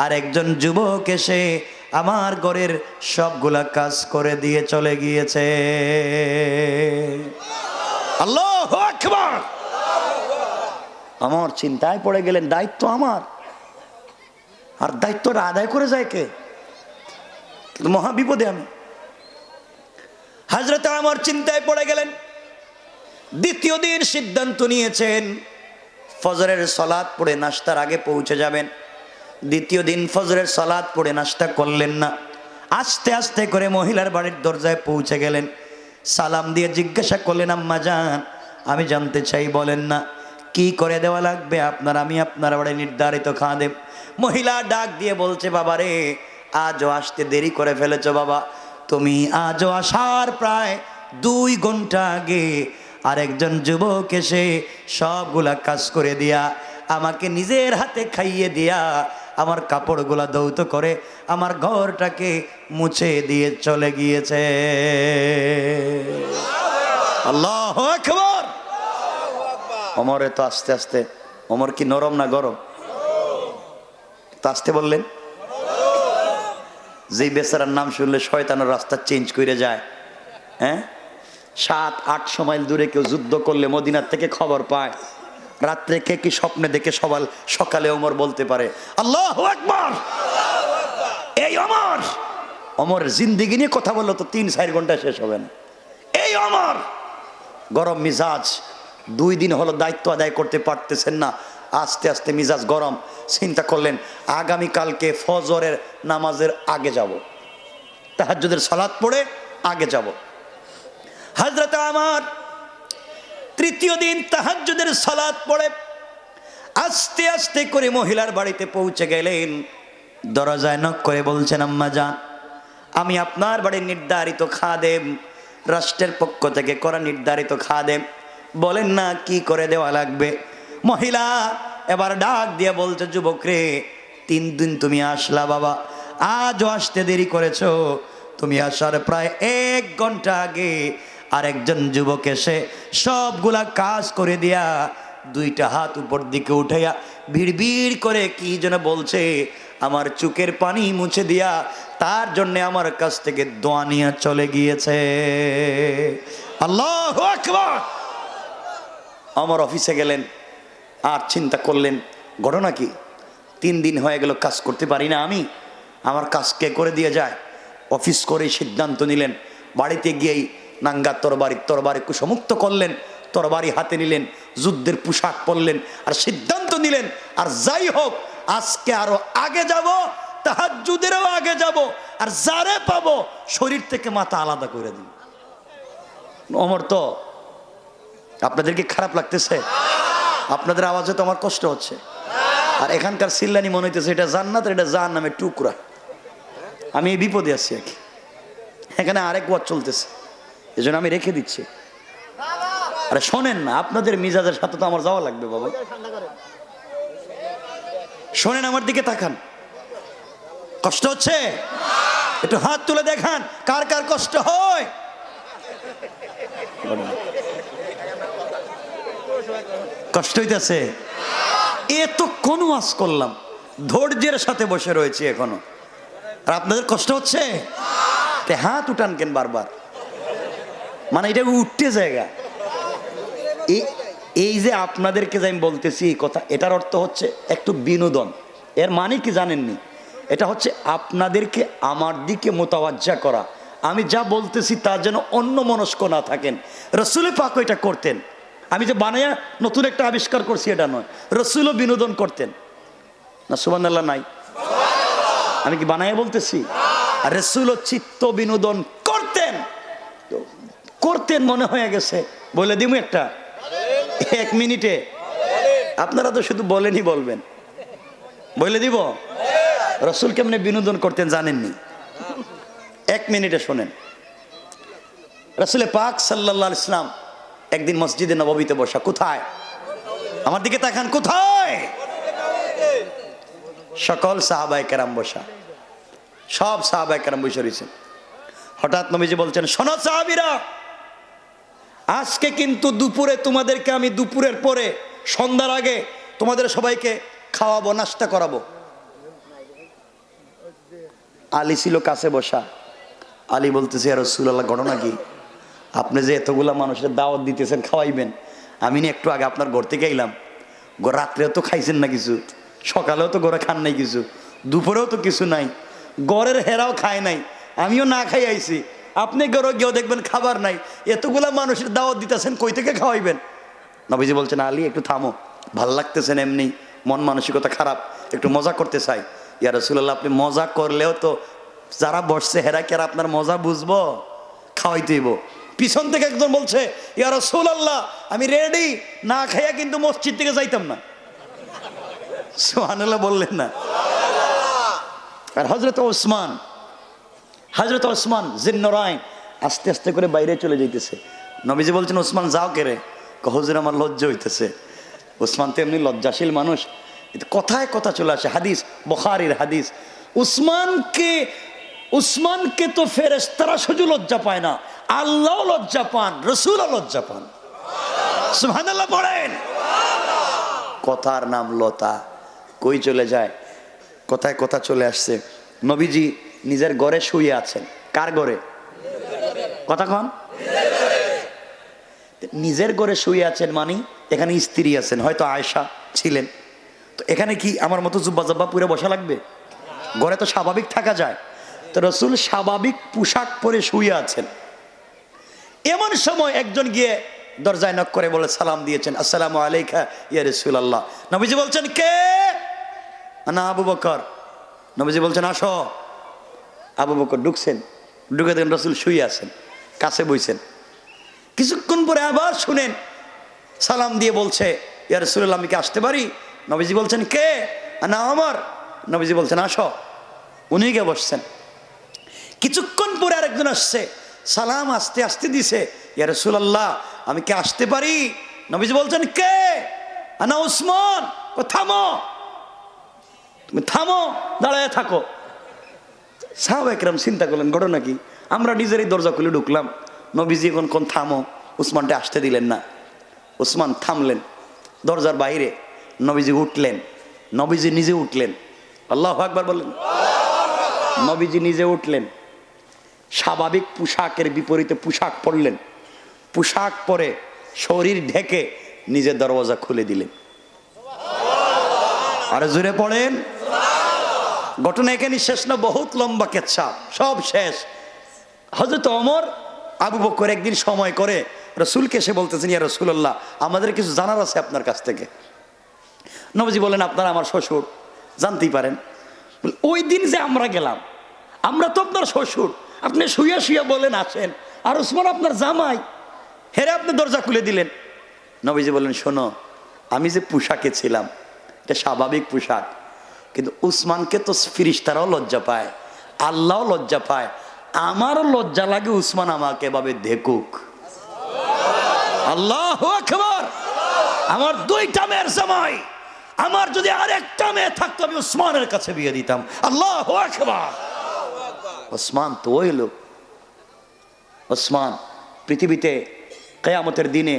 আর একজন যুবক এসে আমার ঘরের সবগুলা কাজ করে দিয়ে চলে গিয়েছে। আল্লাহু আকবার। আমার চিন্তায় পড়ে গেলেন, দায়িত্ব আমার, আর দায়িত্বটা আদায় করে যায় কে? কিন্তু মহা বিপদে আমি। হযরত ওমর চিন্তায় পড়ে গেলেন। দ্বিতীয় দিন সিদ্ধান্ত নিয়েছেন ফজরের সালাত পড়ে নাস্তার আগে পৌঁছে যাবেন। দ্বিতীয় দিন ফজরের সালাত পড়ে নাস্তা করলেন না, আস্তে আস্তে করে মহিলার বাড়ির দরজায় পৌঁছে গেলেন। সালাম দিয়ে জিজ্ঞাসা করলেন, আম্মা জান আমি জানতে চাই, বলেন না কি করে দেওয়া লাগবে আপনার, আমি আপনার বাড়ি নির্ধারিত খাদেম। মহিলা ডাক দিয়ে বলছে, বাবা রে আজও আসতে দেরি করে ফেলেছ বাবা, তুমি আজও আসার প্রায় 2 ঘন্টা আগে আরেকজন যুবক এসে সবগুলা কাজ করে দিয়া আমাকে নিজের হাতে খাইয়ে দিয়া আমার কাপড়গুলা ধৌত করে আমার ঘরটাকে মুছে দিয়ে চলে গিয়েছে। আল্লাহু আকবার। ওমরে তো আস্তে আস্তে, ওমর কি নরম না গরম? তো আস্তে বললেন। যেই বেচারার নাম শুনলে শয়তানের রাস্তা চেঞ্জ করে যায়। হ্যাঁ, 7-800 মাইল দূরে কেউ যুদ্ধ করলে মদিনার থেকে খবর পায়, রাত্রে কে কি স্বপ্নে দেখে সকালে ওমর বলতে পারে আল্লাহু আকবার। এই ওমর জিন্দেগি নিয়ে কথা বললো তো 3-4 ঘন্টা শেষ হবে না। এই ওমর গরম মিজাজ, 2 দিন হলো দায়িত্ব আদায় করতে পারতেছেন না, আস্তে আস্তে মিজাজ গরম। চিন্তা করলেন আগামীকালকে ফজরের নামাজের আগে যাব, তাহাজ্জুদের সালাত পড়ে আগে যাব। হযরত আমার 3য় দিন তাহাজ্জুদের সালাত পড়ে আস্তে আস্তে করে মহিলার বাড়িতে পৌঁছে গেলেন। দরজায় নক করে বলছেন, আম্মা জান আমি আপনার বাড়ির নির্ধারিত খাদেম, রাষ্ট্রের পক্ষ থেকে করা নির্ধারিত খাদেম, বলেন না কি করে দেওয়া লাগবে। মহিলা এবার ডাক দিয়ে বলছে, যুবক রে 3 দিন তুমি আসলা বাবা, আজও আসতে দেরি করেছো, তুমি আসার প্রায় 1 ঘন্টা আগে আরেকজন যুবক এসে সবগুলা কাজ করে দিয়া 2টা হাত উপর দিকে উঠাইয়া ভিড় করে কি যেন বলছে, আমার চোখের পানি মুছে দিয়া তার জন্য আমার কাছ থেকে দোয়া নিয়ে চলে গিয়েছে। আল্লাহু আকবার। আমার অফিসে গেলেন আর চিন্তা করলেন ঘটনা কি, 3 দিন হয়ে গেল কাজ করতে পারি না আমি, আমার কাজ কে করে দিয়ে যায়। অফিস করে সিদ্ধান্ত নিলেন, বাড়িতে গিয়েই নাঙ্গা তরবারি কুশমুক্ত করলেন, তরবারি হাতে নিলেন, যুদ্ধের পোশাক পরলেন আর সিদ্ধান্ত নিলেন, আর যাই হোক আজকে আরো আগে যাব, তাহাজ্জুদেরও আগে যাব, আর যারে পাবো শরীর থেকে মাথা আলাদা করে দিন। ওমর তো, আপনাদের কি খারাপ লাগতেছে? আপনাদের আওয়াজে তো আমার কষ্ট হচ্ছে, আর এখানকার চিল্লানি মনে হইতেছে এটা জান্নাত এটা জাহান্নামের টুকরা। আমি এই বিপদে আছি আর কি, এখানে আরেক ওয়াজ চলতেছে, এজন্য আমি রেখে দিচ্ছি। আরে শোনেন না, আপনাদের মিজাজের সাথে তো আমার যাওয়া লাগবে বাবা। শোনেন, আমার দিকে তাকান, কষ্ট হচ্ছে? একটু হাত তুলে দেখান কার কার কষ্ট হয়। কষ্ট হইতেছে? এতক্ষণ ওয়াজ করলাম, ধৈর্যের সাথে বসে রয়েছি এখনো, আর আপনাদের কষ্ট হচ্ছে? হাত উঠান কেন বারবার? মানে এটা উঠতে জায়গা। এই যে আপনাদেরকে যে আমি বলতেছি কথা, এটার অর্থ হচ্ছে একটু বিনোদন। এর মানে কি জানেননি? এটা হচ্ছে আপনাদেরকে আমার দিকে মোতাবাজ্জা করা, আমি যা বলতেছি তা যেন অন্য মনস্ক না থাকেন। রাসূল পাক এটা করতেন, আমি যে বানায়া নতুন একটা আবিষ্কার করছি এটা নয়, রাসূলও বিনোদন করতেন না? সুবহানাল্লাহ নাই? আমি কি বানায়া বলতেছি? আর রাসূলও চিত্ত বিনোদন করতেন মনে হয়ে গেছে, বলে দিমু একটা 1 মিনিটে। আপনারা তো শুধু বলেনই বলবেন, বলে দিব রাসূল কেমনে বিনোদন করতেন জানেননি? 1 মিনিটে শোনেন। রাসূল পাক সাল্লাল্লাহু আলাইহি ওয়াসাল্লাম একদিন মসজিদে নববীতে বসা। কোথায়? আমার দিকে তাকান, কোথায়? সকল সাহাবায়ে কেরাম বসা, সব সাহাবায়ে কেরাম বসে রয়েছেন। হঠাৎ নবীজি বলছেন, শোনো সাহাবীরা, আজকে কিন্তু দুপুরে তোমাদেরকে আমি দুপুরের পরে সন্ধ্যার আগে তোমাদের সবাইকে খাওয়াবো, নাস্তা করাবো। আলী ছিল কাছে বসা। আলী বলতেছে, ইয়া রাসূলুল্লাহ ঘটনা কি? আপনি যে এতগুলা মানুষের দাওয়াত দিতেছেন, খাওয়াইবেন, আমি না একটু আগে আপনার ঘর থেকে এলাম, রাত্রেও তো খাইছেন না কিছু, সকালেও তো ঘরে খান নাই কিছু, দুপুরেও তো কিছু নাই, ঘরের হেরাও খায় নাই, আমিও না খাই আইছি, আপনি ঘরে গিয়েও দেখবেন খাবার নাই, এতগুলা মানুষের দাওয়াত দিতেছেন, কই থেকে খাওয়াইবেন? নবীজি বলছেন, আলী একটু থামো, ভাল লাগতেছেন এমনি, মন মানসিকতা খারাপ, একটু মজা করতে চাই। ইয়া রাসূলুল্লাহ, আপনি মজা করলেও তো যারা বসছে হেরা কি আর আপনার মজা বুঝবো? খাওয়াইতে হইব, পিছন থেকে একজন বলছে, ইয়া রাসূলুল্লাহ, আমি রেডি, না খাইয়া কিন্তু মসজিদ থেকে যাইতাম না। সুবহানাল্লাহ বললেন না? আর হযরত ওসমান জিন্নরাইন আস্তে আস্তে করে বাইরে চলে যাইতেছে। নবীজি বলছেন, ওসমান যাও কে রে? হুজুর আমার লজ্জা হইতেছে। ওসমান তো এমনি লজ্জাশীল মানুষ, কথায় কথা চলে আসে। হাদিস, বুখারীর হাদিস। উসমানকে তো ফেরেশতারা শুধু লজ্জা পায় না, আল্লাহ লজ্জা পান, রাসূলও লজ্জা পান। সুবহানাল্লাহ পড়েন। কথার নাম লতা, কই চলে যায়, কথায় কথা চলে আসছে। নবীজি নিজের ঘরে শুয়ে আছেন। কার ঘরে? কথা কন। নিজের ঘরে শুয়ে আছেন মানে এখানে স্ত্রী আছেন, হয়তো আয়েশা ছিলেন। তো এখানে কি আমার মতো জুব্বা জব্বা পুরে বসা লাগবে? ঘরে তো স্বাভাবিক থাকা যায়। তো রাসূল স্বাভাবিক পোশাক পরে শুয়ে আছেন। এমন সময় একজন গিয়ে দরজায় নক করে বলে সালাম দিয়েছেন, আসসালামু আলাইকা ইয়া রাসূলুল্লাহ। নবীজি বলছেন, কে? না আবু বকর। নবীজি বলছেন, আসো। আবু বকর ঢুকছেন, ঢুকে দেখেন রাসূল শুয়ে আছেন, কাছে বইছেন। কিছুক্ষণ পরে আবার শুনেন সালাম দিয়ে বলছে, ইয়া রাসূলুল্লাহ, আমি কি আসতে পারি? নবীজি বলছেন, কে? না আমার। নবীজি বলছেন, আসো। উনি গিয়ে বসছেন। কিছুক্ষণ পরে আরেকজন আসছে, সালাম আস্তে আস্তে দিছে, ইয়া রাসূলুল্লাহ, আমি কি আসতে পারি? নবীজি বলছেন, কে? না ওসমান। থামো, তুমি থামো, দাঁড়ায় থাকো। সাহাবায়ে কেরাম চিন্তা করলেন, ঘটনা কি? আমরা নিজেরই দরজা খুলে ঢুকলাম, নবীজি এখন কোন থামো, ওসমানটা আসতে দিলেন না। ওসমান থামলেন দরজার বাইরে। নবীজি উঠলেন, নবীজি নিজে উঠলেন। আল্লাহু আকবার বললেন। নবীজি নিজে উঠলেন, স্বাভাবিক পোশাকের বিপরীতে পোশাক পরলেন। পোশাক পরে শরীর ঢেকে নিজের দরওয়াজা খুলে দিলেন। আরে জোরে পড়েন। ঘটনা এখানে শেষ না, বহুত লম্বা কেচ্ছা, সব শেষ। হযরত ওমর আবু বকর একদিন সময় করে রাসূলকে এসে বলতেছেন, ইয়া রাসূলুল্লাহ, আমাদের কিছু জানার আছে আপনার কাছ থেকে। নবীজি বলেন, আপনারা আমার শ্বশুর, জানতেই পারেন। ওই দিন যে আমরা গেলাম, আমরা তো আপনার শ্বশুর, আপনি শুয়ে শুয়ে বলেন আসেন, আর ওসমান আপনার জামাই, হেরে আপনি দরজা খুলে দিলেন। নবীজি বললেন, শোনো, আমি যে পোশাকে ছিলাম এটা স্বাভাবিক পোশাক, কিন্তু উসমানকে তো ফেরেশতারাও লজ্জা পায়, আল্লাহও লজ্জা পায়, আমারও লজ্জা লাগে উসমান আমাকে এভাবে দেখুক। আল্লাহু আকবার। আমার দুইটা মেয়ের জামাই, আমার যদি আরেকটা মেয়ে থাকতো আমি উসমানের কাছে বিয়ে দিতাম। আল্লাহু আকবার। ওসমান তো ওই লোক। ওসমান পৃথিবীতে কিয়ামতের দিনে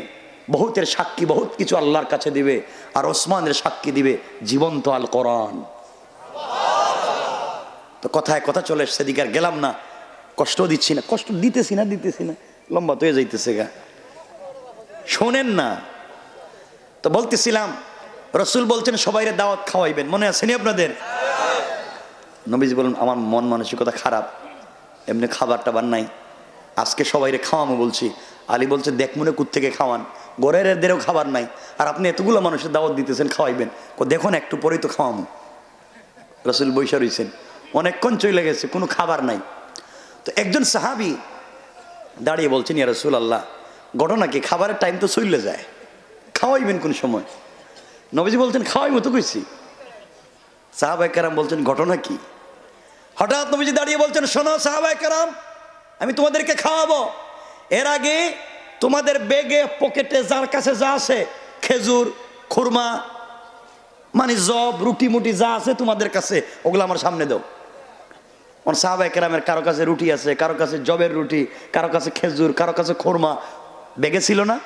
বহুতের সাক্ষী, বহুত কিছু আল্লাহর কাছে দিবে, আর ওসমানের সাক্ষী দিবে জীবন্ত আল কোরআন। তো কথায় কথা চলে এসছে, দিকে আর গেলাম না, কষ্ট দিচ্ছি না, কষ্ট দিতেছি না, লম্বা তো হয়ে যাইতেছে গা, শোনেন না। তো বলতেছিলাম, রাসূল বলছেন সবাইরে দাওয়াত খাওয়াইবেন, মনে আছে নি আপনাদের? নবীজি বলুন, আমার মন মানসিকতা খারাপ, এমনি খাবার টাবার নাই, আজকে সবাইরে খাওয়ামো বলছি। আলী বলছে, দেখ মনে কোত্থেকে খাওয়ান, ঘরের এদেরও খাবার নাই, আর আপনি এতগুলো মানুষের দাওয়াত দিতেছেন, খাওয়াইবেন। দেখুন একটু পরেই তো খাওয়ামো। রাসূল বৈশা রইছেন, অনেকক্ষণ চলে গেছে, কোনো খাবার নাই। তো একজন সাহাবী দাঁড়িয়ে বলছেন, ইয়া রাসূলুল্লাহ, ঘটনা কি? খাবারের টাইম তো চলে যায়, খাওয়াইবেন কোন সময়? নবীজি বলছেন, খাওয়াইবো তো কইছি। সাহাবায়ে কেরাম বলছেন, ঘটনা কি? হঠাৎ নবীজি দাঁড়িয়ে বলছেন, শোনো সাহাবায়ে কেরাম, আমি তোমাদেরকে খাওয়াবো, এর আগে তোমাদের ব্যাগে পকেটে যার কাছে যা আছে, খেজুর, খুরমা, মানে জব, রুটি মুটি যা আছে তোমাদের কাছে, ওগুলো আমার সামনে দাও। সাহাবায়ে কেরামের কারো কাছে রুটি আছে, কারো কাছে জবের রুটি, কারো কাছে খেজুর, কারো কাছে খুরমা, ব্যাগে ছিল না,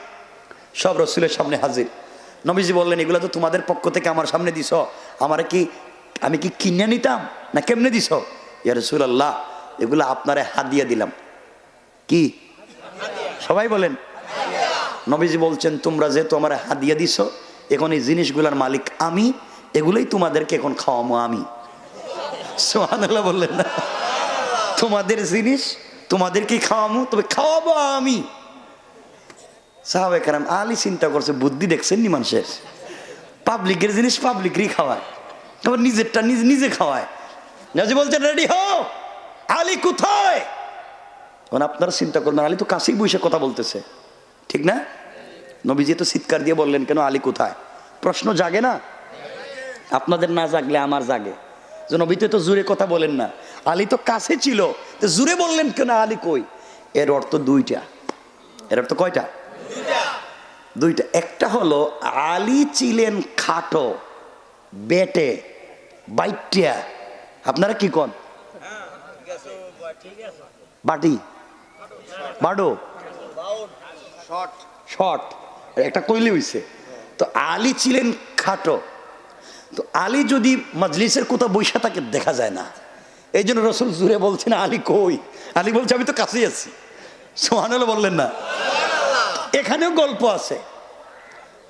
সব রাসূলের সামনে হাজির। নবীজি বললেন, এগুলো তো তোমাদের পক্ষ থেকে আমার সামনে দিছ, আমি কি কিনে নিতাম না কেমনে দিছ? ইয়া রাসূলুল্লাহ, এগুলো আপনারে হাদিয়া দিলাম। কি? সবাই বলেন। নবীজি বলছেন, তোমরা যেহেতু আমার হাদিয়া দিছ, এখন এই জিনিসগুলোর মালিক আমি, এগুলোই তোমাদেরকে এখন খাওয়াবো আমি। সুবহানাল্লাহ বললেন না? তোমাদের জিনিস তোমাদেরকে খাওয়াবো, তবে খাওয়াবো আমি। সাহাবায়ে কেরাম আলী চিন্তা করছে, বুদ্ধি দেখছেন নি মানুষের, পাবলিকের জিনিস পাবলিকই খাওয়ায়, আবার নিজেরটা নিজে খাওয়ায়। নবী বলছেন, রেডি হও। আলী কোথায়? এখন আপনারা চিন্তা করবেন, আলী তো কাছেই বসে কথা বলতেছে, ঠিক না? নবীজি তো চিৎকার দিয়ে বললেন কেন, আলী কোথায়? প্রশ্ন জাগে না? আপনাদের না জাগলে আমার জাগে যে নবী তো জোরে কথা বলেন না, আলী তো কাছে ছিল, তো জোরে বললেন কেন আলী কই? এর অর্থ দুইটা। এর অর্থ কয়টা? দুইটা। একটা হলো আলী ছিলেন খাটো, বেটে, বাইটিয়া। আপনারা কি কন? বাটি, বাডো, শর্ট, একটা কইলে হইছে। তো আলী ছিলেন খাটো। তো আলী যদি মজলিসের কোথাও বৈশা তাকে দেখা যায় না, এই জন্য রসুল জুড়ে বলছেন আলী কই? আলী বলছে আমি তো কাছেই আছি। সুবহানাল্লাহ বললেন না? এখানেও গল্প আছে।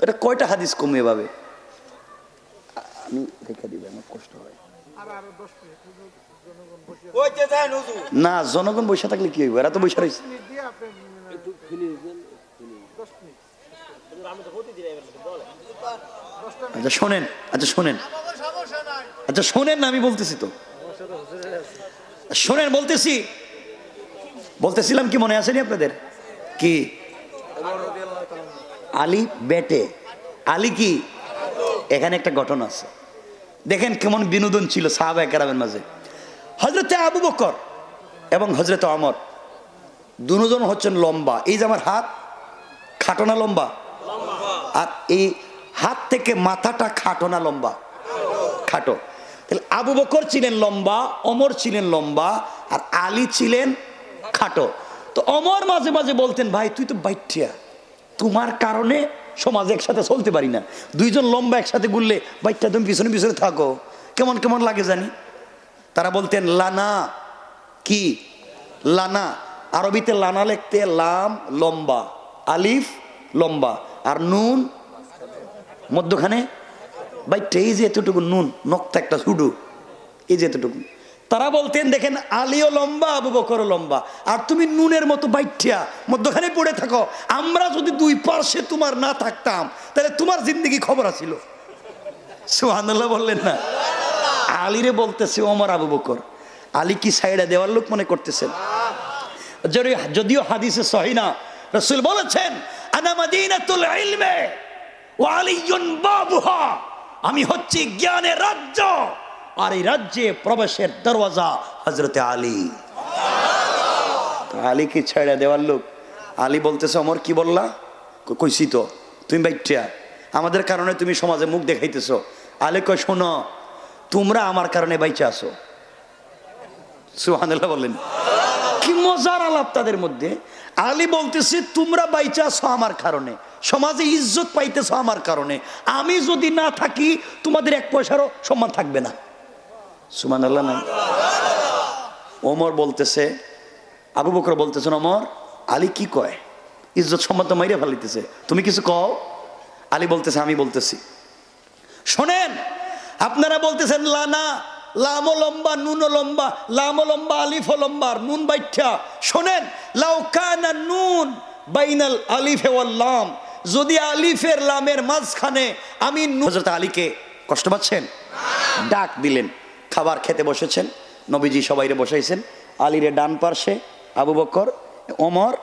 এটা কয়টা হাদিস কমে ভাবে আমি রেখে দিবেন, আমার কষ্ট হয় না। জনগণ বৈশা থাকলে কি হইব? এরা তো বৈশা রয়েছে। আচ্ছা শোনেন, আচ্ছা শোনেন, আচ্ছা শোনেন না, আমি বলতেছি তো, শোনেন বলতেছি। বলতেছিলাম কি মনে আসেনি আপনাদের? কি আলী বেটে, আলী কি? এখানে একটা ঘটনা আছে, দেখেন কেমন বিনোদন ছিল সাহাবায়ে কেরামের মাঝে। হযরতে আবু বকর এবং হযরতে ওমর দুজন হচ্ছেন লম্বা। এই যে আমার হাত, খাটো না লম্বা? আর এই হাত থেকে মাথাটা খাটো না লম্বা? খাটো। তাহলে আবু বকর ছিলেন লম্বা, ওমর ছিলেন লম্বা, আর আলী ছিলেন খাটো। তো ওমর মাঝে মাঝে বলতেন, ভাই তুই তো বাইঠিয়া, তোমার কারণে সমাজে একসাথে চলতে পারি না। দুইজন লম্বা একসাথে ঘুরলে বাইঠা তুমি পিছনে পিছনে থাকো, কেমন কেমন লাগে জানি। তারা বলতেন লানা। কি লানা? আরবিতে লানা লিখতে লাম লম্বা, আলিফ লম্বা, আর নুন মধ্যখানে বাইটে, এই যে এতটুকু নুন, নক্তা একটা ছুডু, এই যে এতটুকু। তারা বলতেন দেখেন আলীও লম্বা, আবু বকরও লম্বা, আর তুমি নুনের মতো বাইঠিয়া মধ্যখানে পড়ে থাকো। আমরা যদি দুই পার্শ্বে তোমার না থাকতাম তাহলে তোমার জিন্দগি খবর আছিল। সুবহানাল্লাহ বললেন না? আলীরে বলতেছে ওমর আবু বকর। আলী কি সাইডা দেওয়ার লোক মনে করতেছেন? যদিও হাদিসে সহিহ না, রাসূল বলেছেন আনা মাদিনাতুল ইলমে ওয়া আলিয়ুন বাবুহা, আমি হচ্ছি জ্ঞানের রাজ্য, আর এই রাজ্যে প্রবেশের দরওয়াজা হযরতে আলী। আলী কি ছেড়ে দেওয়ার লোক? আলী বলতেছে ওমর কি বললা? কইছি তো, তুমি বাইটিয়া, আমাদের কারণে তুমি সমাজে মুখ দেখাইতেছো। আলী কয় শোনো, তোমরা আমার কারণে বাইচে আসো। সুবহানাল্লাহ বললেন। কি মজার আলাপ তাদের মধ্যে। আলী বলতেছে তোমরা বাইচে আসো আমার কারণে, সমাজে ইজ্জত পাইতেছো আমার কারণে, আমি যদি না থাকি তোমাদের এক পয়সারও সম্মান থাকবে না। সুবহানাল্লাহ না? ওমর বলতেছে, আবু বকর বলতেছেন ওমর আলী কি কয়? ইজ্জত সম্মান তো মাইরে ফেলিতেছে, তুমি কিছু কও। আলী বলতেছে আমি বলতেছি। শোনেন, আপনারা বলতেছেন লানা, লামও লম্বা নুনও লম্বা, লামও লম্বা আলিফও লম্বা, নুন বাইঠা। শোনেন, লাউ কানা নুন বাইনাল আলিফে ওয়াল লাম, যদি আলিফের লামের মাঝখানে আমি হযরত আলীকে কষ্ট পাচ্ছেন, ডাক দিলেন, খাবার খেতে বসেছেন, নবীজি সবাইরে বসাইছেন, আলীরে ডান পার্শ্বে আবু বকর, ওমর,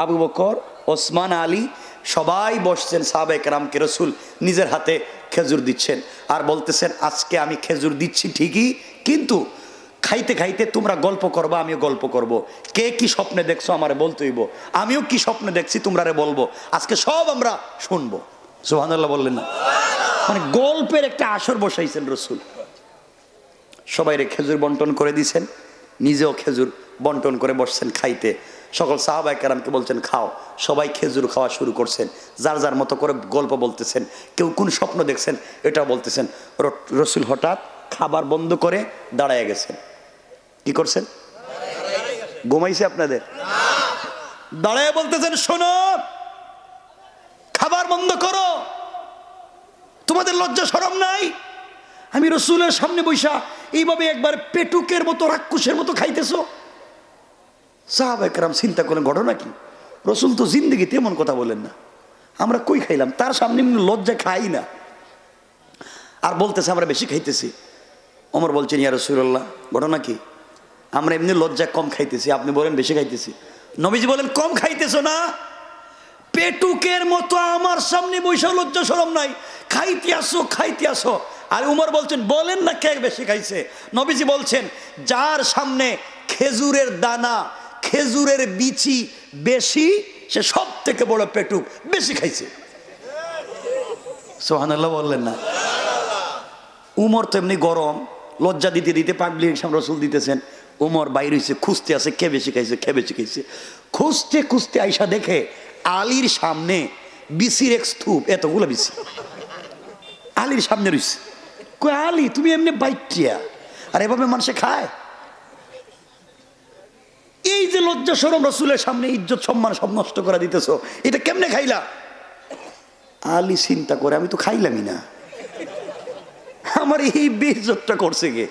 আবু বকর, ওসমান, আলী সবাই বসছেন। সাহাবায়ে কেরামকে রাসূল নিজের হাতে খেজুর দিচ্ছেন আর বলতেছেন আজকে আমি খেজুর দিচ্ছি ঠিকই, কিন্তু খাইতে খাইতে তোমরা গল্প করবা, আমিও গল্প করব। কে কি স্বপ্নে দেখছো আমারে বলতে হইব, আমিও কি স্বপ্নে দেখছি তোমরারে বলবো, আজকে সব আমরা শুনবো। সুবহানাল্লাহ বললেন না? মানে গল্পের একটা আসর বসাইছেন রাসূল। সবাইরে খেজুর বন্টন করে দিয়েছেন, নিজেও খেজুর বন্টন করে বসছেন খাইতে। সকল সাহাবায়ে কেরামকে বলছেন খাও। সবাই খেজুর খাওয়া শুরু করছেন, যার যার মতো করে গল্প বলতেছেন, কেউ কোন স্বপ্ন দেখছেন এটা বলতেছেন। রাসূল হঠাৎ খাবার বন্ধ করে দাঁড়ায় গেছেন। কি করছেন? ঘুমাইছে আপনাদের? দাঁড়ায় বলতেছেন শোনো, খাবার বন্ধ করো, তোমাদের লজ্জা শরম নাই? আমি রাসূলের সামনে বৈশা এইভাবে একবার পেটুকের মতো রাক্ষসের মতো খাইতেছো? সাহাবায়ে কেরাম চিন্তা করেন ঘটনা কি। রাসূল তো জিন্দেগিতে এমন কথা বলেন না, আমরা কই খাইলাম, তার সামনে লজ্জা খাই না, আর বলতেছে আমরা বেশি খাইতেছি। ওমর বলছেন ইয়া রাসূলুল্লাহ ঘটনা কি? আমরা এমনি লজ্জা কম খাইতেছি, আপনি বলেন বেশি খাইতেছি। নবীজি বলেন কম খাইতেছো না? পেটুকের মতো আমার সামনে বৈশা লজ্জা শরম নাই, খাইতে আসো খাইতে আসো। আর উমর বলছেন বলেন না কে বেশি খাইছে? নবীজি বলছেন যার সামনে খেজুরের দানা খেজুরের বিচি বেশি সে সব থেকে বড় পেটুক, বেশি খাইছে। সুবহানাল্লাহ বললেন না? উমর তো এমনি গরম, লজ্জা দিতে দিতে পাবলিক সামনে রসুল দিতেছেন, উমর বাইরে হয়েছে খুঁজতে আছে কে বেশি খাইছে কে বেশি খাইছে। খুঁজতে খুঁজতে আইসা দেখে আলীর সামনে বিসির এক স্তূপ, এতগুলো বিসি আলীর সামনে রয়েছে। কই আলী তুমি এমনি বাইটিয়া আর এভাবে মানুষে খায়? এই যে লজ্জা শরম রসুলের সামনে ইজ্জত সম্মান সব নষ্ট করে দিতেছো, এটা কেমনে খাইলা? আলী চিন্তা করে আমি তো খাইলামই না, আমার এই বেইজ্জতটা করছে কে,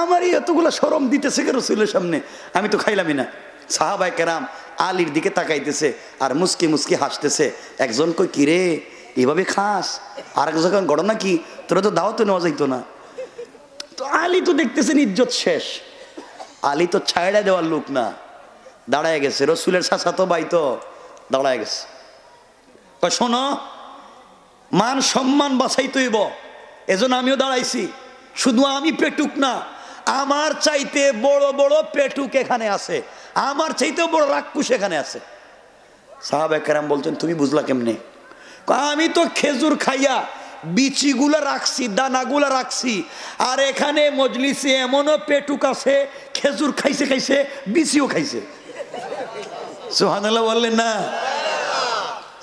আমার এই এতগুলা শরম দিতেছে কে রসুলের সামনে, আমি তো খাইলামই না। সাহাবায়ে কেরাম আলীর দিকে তাকাইতেছে আর মুস্কি মুস্কি হাসতেছে। একজন কই কিরে এভাবে খাস? আর একজন ঘটনা কি, তোরা তো দাওয়াতে নেওয়া যাইতো না? তো আলী তো দেখতেছেন ইজ্জত শেষ, আলী তো ছাইড়া দেওয়ার লোক না, দাঁড়ায় গেছে। রসুলের চাচাতো ভাই তো দাঁড়ায় গেছে। শোনো, মান সম্মান বাঁচাইতে হইব, এজন্য আমিও দাঁড়াইছি। শুধু আমি পেটুক না, আমার চাইতে বড় বড় পেটুক এখানে আছে, আমার চাইতেও বড় রাক্ষস এখানে আছে। সাহাবায়ে কেরাম বলছেন তুমি বুঝলা কেমনে? আমি তো খেজুর খাইয়া বিচিগুলা রাখছি, দানাগুলা রাখছি, আর এখানে মজলিসে এমনও পেটুক আছে খেজুর খাইছে খাইছে বিচিও খাইছে। সুবহানাল্লাহ বললেন না?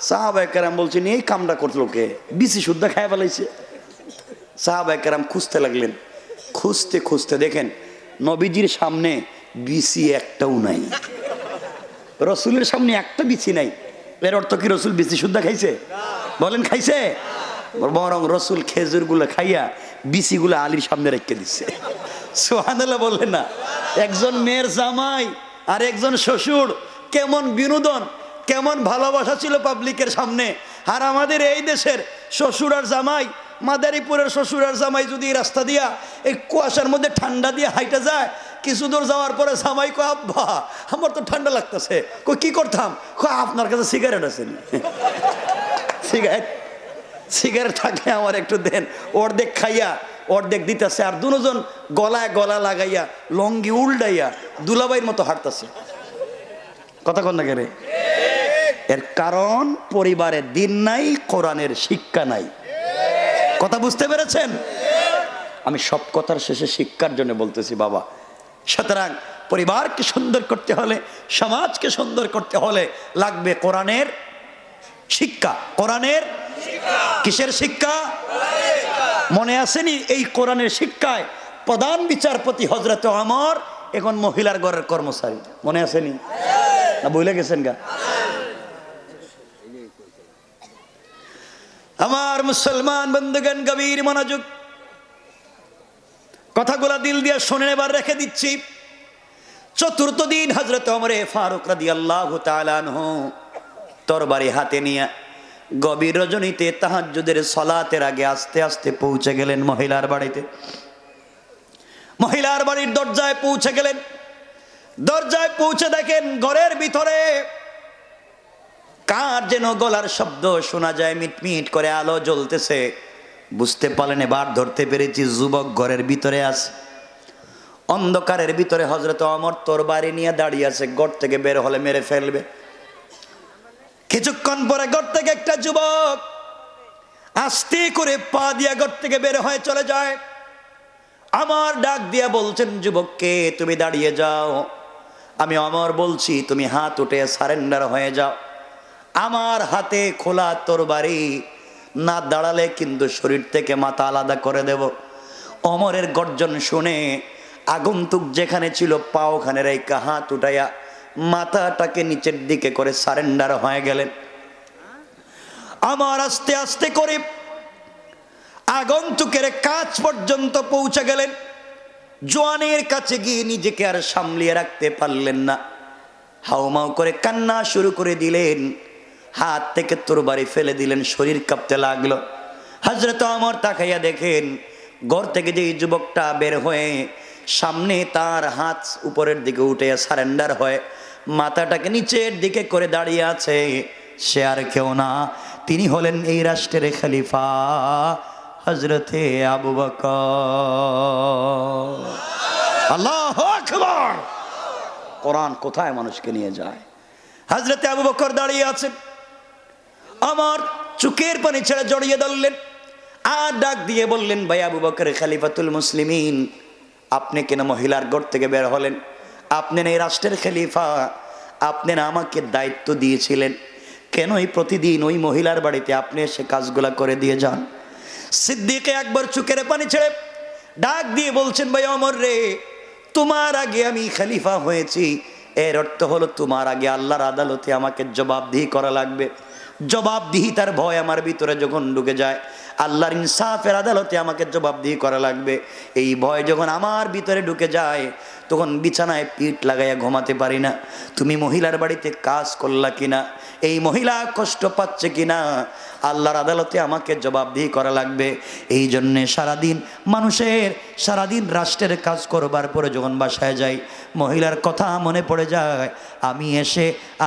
সাহাবায়ে কেরাম বলছেন এই কামটা করলো কে? বিচি শুদ্ধ খায় ফেলাইছে। সাহাবায়ে কেরাম খুঁজতে লাগলেন, খুঁজতে খুঁজতে দেখেন নবীজির সামনে বিচি একটাও নাই, রসুলের সামনে একটা বিচি নাই। এর অর্থ কি রসুল বিচি শুদ্ধ খাইছে? বলেন খাইছে? বরং রসুল খেজুর গুলো খাইয়া বিচি গুলো আলীর সামনে রেখে দিচ্ছে। সুবহানাল্লাহ বললেন না? একজন মেয়ের জামাই আর একজন শ্বশুর, কেমন বিনোদন, কেমন ভালোবাসা ছিল পাবলিকের সামনে। আর আমাদের এই দেশের শ্বশুর আর জামাই, মাদারীপুরের শ্বশুর আর জামাই যদি রাস্তা দিয়া এই কুয়াশার মধ্যে ঠান্ডা দিয়ে হাইটা যায়, কিছু দূর যাওয়ার পরে জামাই কয় আব্বা আমার তো ঠান্ডা লাগতেছে। কই কি করতাম? কয় আপনার কাছে সিগারেট আছে? সিগারেট সিগারেট থাকলে আমার একটু দেন। অর্ধেক খাইয়া অর্ধেক দিতেছে, আর দুজন গলায় গলা লাগাইয়া লঙ্গি উল্টাইয়া দুলাবাইয়ের মতো হাঁটতেছে। কথা কন না কেরে? এর কারণ পরিবারে দিন নাই, কোরআনের শিক্ষা নাই। কথা বুঝতে পেরেছেন? আমি সব কথার শেষে শিক্ষার জন্য বলতেছি বাবা। সুতরাং পরিবারকে সুন্দর করতে হলে, সমাজকে সুন্দর করতে হলে লাগবে কোরআনের শিক্ষা। কোরআনের কিসের শিক্ষা? মনে আসেনি এই কোরআনের শিক্ষায় প্রধান বিচারপতি হযরত ওমর এখন মহিলার ঘরের কর্মচারী? মনে আসেনি? না ভুলে গেছেন গা? আমার মুসলমান বন্ধুগণ গভীর মনোযোগ, কথাগুলা দিল দিয়ে শুনে এবার রেখে দিচ্ছি। চতুর্থ দিন হযরত ওমর ফারুক রাদিয়াল্লাহু তাআলা আনহু তরবারি হাতে নিয়ে গভীর রজনীতে তাহাজ্জুদের সালাতের আগে আস্তে আস্তে পৌঁছে গেলেন মহিলার বাড়িতে। মহিলার বাড়ির দরজায় পৌঁছে গেলেন। দরজায় পৌঁছে দেখেন ঘরের ভিতরে কার যেন গলার শব্দ শোনা যায়, মিটমিট করে আলো জ্বলতেছে। বুঝতে পারলেন, এবার ধরতে পেরেছি যুবক ঘরের ভিতরে আছে। অন্ধকারের ভিতরে হযরত ওমর তরবারি নিয়ে দাঁড়িয়ে আছে, ঘর থেকে বের হলে মেরে ফেলবে। কিছুক্ষণ পরে ঘর থেকে একটা যুবক আস্তে করে পা দিয়া ঘর থেকে বের হয়ে চলে যায়। আমার ডাক দিয়া বলছেন, যুবককে তুমি দাঁড়িয়ে যাও। আমি ওমর বলছি তুমি হাত উঠে সারেন্ডার হয়ে যাও। আমার হাতে খোলা তরবারি, না দাঁড়ালে কিন্তু শরীর থেকে মাথা আলাদা করে দেব। ওমরের গর্জন শুনে আগন্তুক যেখানে ছিল পা ওখানে রেখে হাত উঠাইয়া মাথাটাকে নিচের দিকে করে সারেন্ডার হয়ে গেলেন। আমার আস্তে আস্তে করে আগন্তুকের কাছ পর্যন্ত পৌঁছে গেলেন। জওয়ানের কাছে গিয়ে নিজেকে আর সামলিয়ে রাখতে পারলেন না, হাউমাউ করে কান্না শুরু করে দিলেন। হাত থেকে তরবারি ফেলে দিলেন, শরীর কাঁপতে লাগলো। হযরত ওমর তাকাইয়া দেখেন ঘর থেকে যে যুবকটা বের হয়ে সামনে তার হাত উপরের দিকে উঠে সারেন্ডার হয়, মাথাটাকে নিচের দিকে করে দাঁড়িয়ে আছে, সে আর কেউ না, তিনি হলেন এই রাষ্ট্রের খলিফা হযরতে আবু বকর। আল্লাহু আকবার। কোরআন কোথায় মানুষকে নিয়ে যায়। হযরতে আবু বকর দাঁড়িয়ে আছেন, আমার চোখের পানি ছেড়ে জড়িয়ে ধরলেন আর ডাক দিয়ে বললেন, ভাই আবু বকর খলিফাতুল মুসলিমিন, আপনি কেন মহিলার ঘর থেকে বের হলেন? আপনি না এই রাষ্ট্রের খলিফা, আপনি না আমাকে দায়িত্ব দিয়েছিলেন, কেন এই প্রতিদিন ওই মহিলার বাড়িতে আপনি এসে কাজগুলা করে দিয়ে যান? সিদ্দিক আকবর চোখের পানি ছেড়ে ডাক দিয়ে বলছেন, ভাই ওমর রে, তোমার আগে আমি খলিফা হয়েছি, এর অর্থ হলো তোমার আগে আল্লাহর আদালতে আমাকে জবাবদিহি করা লাগবে। জবাবদিহিতার ভয় আমার ভিতরে যখন ঢুকে যায়, আল্লাহর ইনসাফের আদালতে আমাকে জবাবদিহি করা লাগবে, এই ভয় যখন আমার ভিতরে ঢুকে যায়, তখন বিছানায় পিঠ লাগাইয়া ঘুমাতে পারি না। তুমি মহিলার বাড়িতে কাজ করলা কিনা, এই মহিলা কষ্ট পাচ্ছে কিনা, আল্লাহর আদালতে আমাকে জবাবদিহি করা লাগবে। এই জন্যে সারাদিন রাষ্ট্রের কাজ করবার পরে যখন বাসায় যাই, মহিলার কথা মনে পড়ে যায়,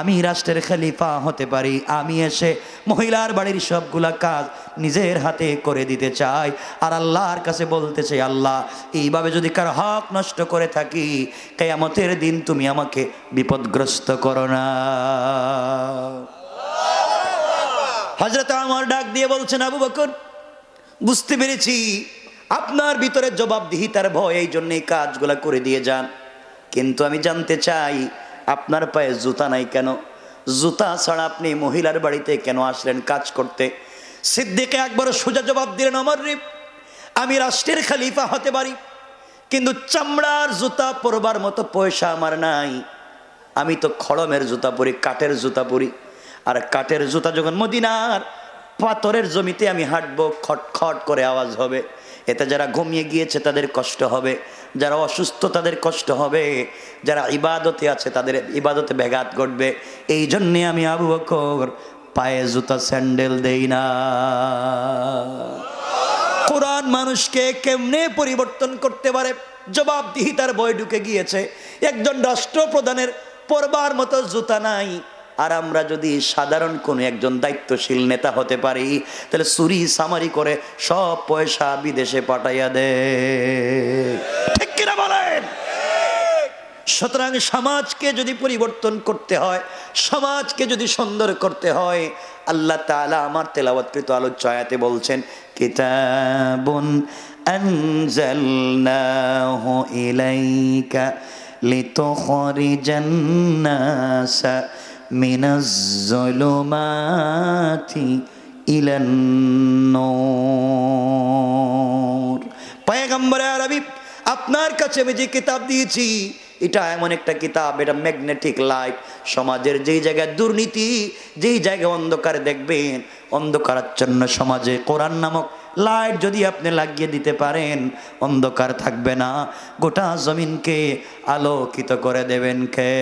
আমি রাষ্ট্রের খলিফা হতে পারি, আমি এসে মহিলার বাড়ির সবগুলা কাজ নিজের হাতে করে দিতে চাই। আর আল্লাহর কাছে বলতে চাই, আল্লাহ, এইভাবে যদি কার হক নষ্ট করে থাকি, কিয়ামতের দিন তুমি আমাকে বিপদগ্রস্ত করো না। হযরত ওমর ডাক দিয়ে বলছেন, আবু বকর, বুঝতে পেরেছি আপনার ভিতরে জবাবদিহিতার ভয়, এই জন্য এই কাজগুলা করে দিয়ে যান, কিন্তু আমি জানতে চাই আপনার পায়ে জুতা নাই কেন? জুতা ছাড়া আপনি মহিলার বাড়িতে কেন আসলেন কাজ করতে? সিদ্দিক আকবর সোজা জবাব দিলেন, ওমর রে, আমি রাষ্ট্রের খলিফা হতে পারি, কিন্তু চামড়ার জুতা পরবার মতো পয়সা আমার নাই। আমি তো খড়মের জুতা পরি, কাঠের জুতা পরি, আর কাঠের জুতা যখন মদিনার পাথরের জমিতে আমি হাঁটবো, খটখট করে আওয়াজ হবে, এতে যারা ঘুমিয়ে গিয়েছে তাদের কষ্ট হবে, যারা অসুস্থ তাদের কষ্ট হবে, যারা ইবাদতে আছে তাদের ইবাদতে ব্যাঘাত ঘটবে। এই জন্যে আমি আবু বকর পায়ে জুতা স্যান্ডেল দেই না। কোরআন মানুষকে কেমনে পরিবর্তন করতে পারে, জবাবদিহিতার ভয় ঢুকে গিয়েছে। একজন রাষ্ট্রপ্রধানের পরবার মতো জুতা নাই, আর আমরা যদি সাধারণ কোনো একজন দায়িত্বশীল নেতা হতে পারি, তাহলে চুরি সামারি করে সব পয়সা বিদেশে পাঠাইয়া দে, ঠিক কিনা বলেন? সুতরাং সমাজকে যদি পরিবর্তন করতে হয়, সমাজকে যদি সুন্দর করতে হয়, আল্লাহ তাআলা আমার তেলাওয়াতকৃত আলোচ্য আয়াতে বলছেন, কিতাবুন আনজালনাহু ইলাইকা লিতুখরিজান নাসা মিনাজ যুলুমাতি ইলান নূর। পয়গম্বরে আরবি, আপনার কাছে আমি যে কিতাব দিয়েছি, এটা এমন একটা কিতাব, এটা ম্যাগনেটিক লাইট। সমাজের যেই জায়গায় দুর্নীতি, যেই জায়গায় অন্ধকার দেখবেন, অন্ধকারাচ্ছন্ন সমাজে কোরআন নামক লাইট যদি আপনি লাগিয়ে দিতে পারেন, অন্ধকার থাকবে না, গোটা জমিনকে আলোকিত করে দেবেন কে?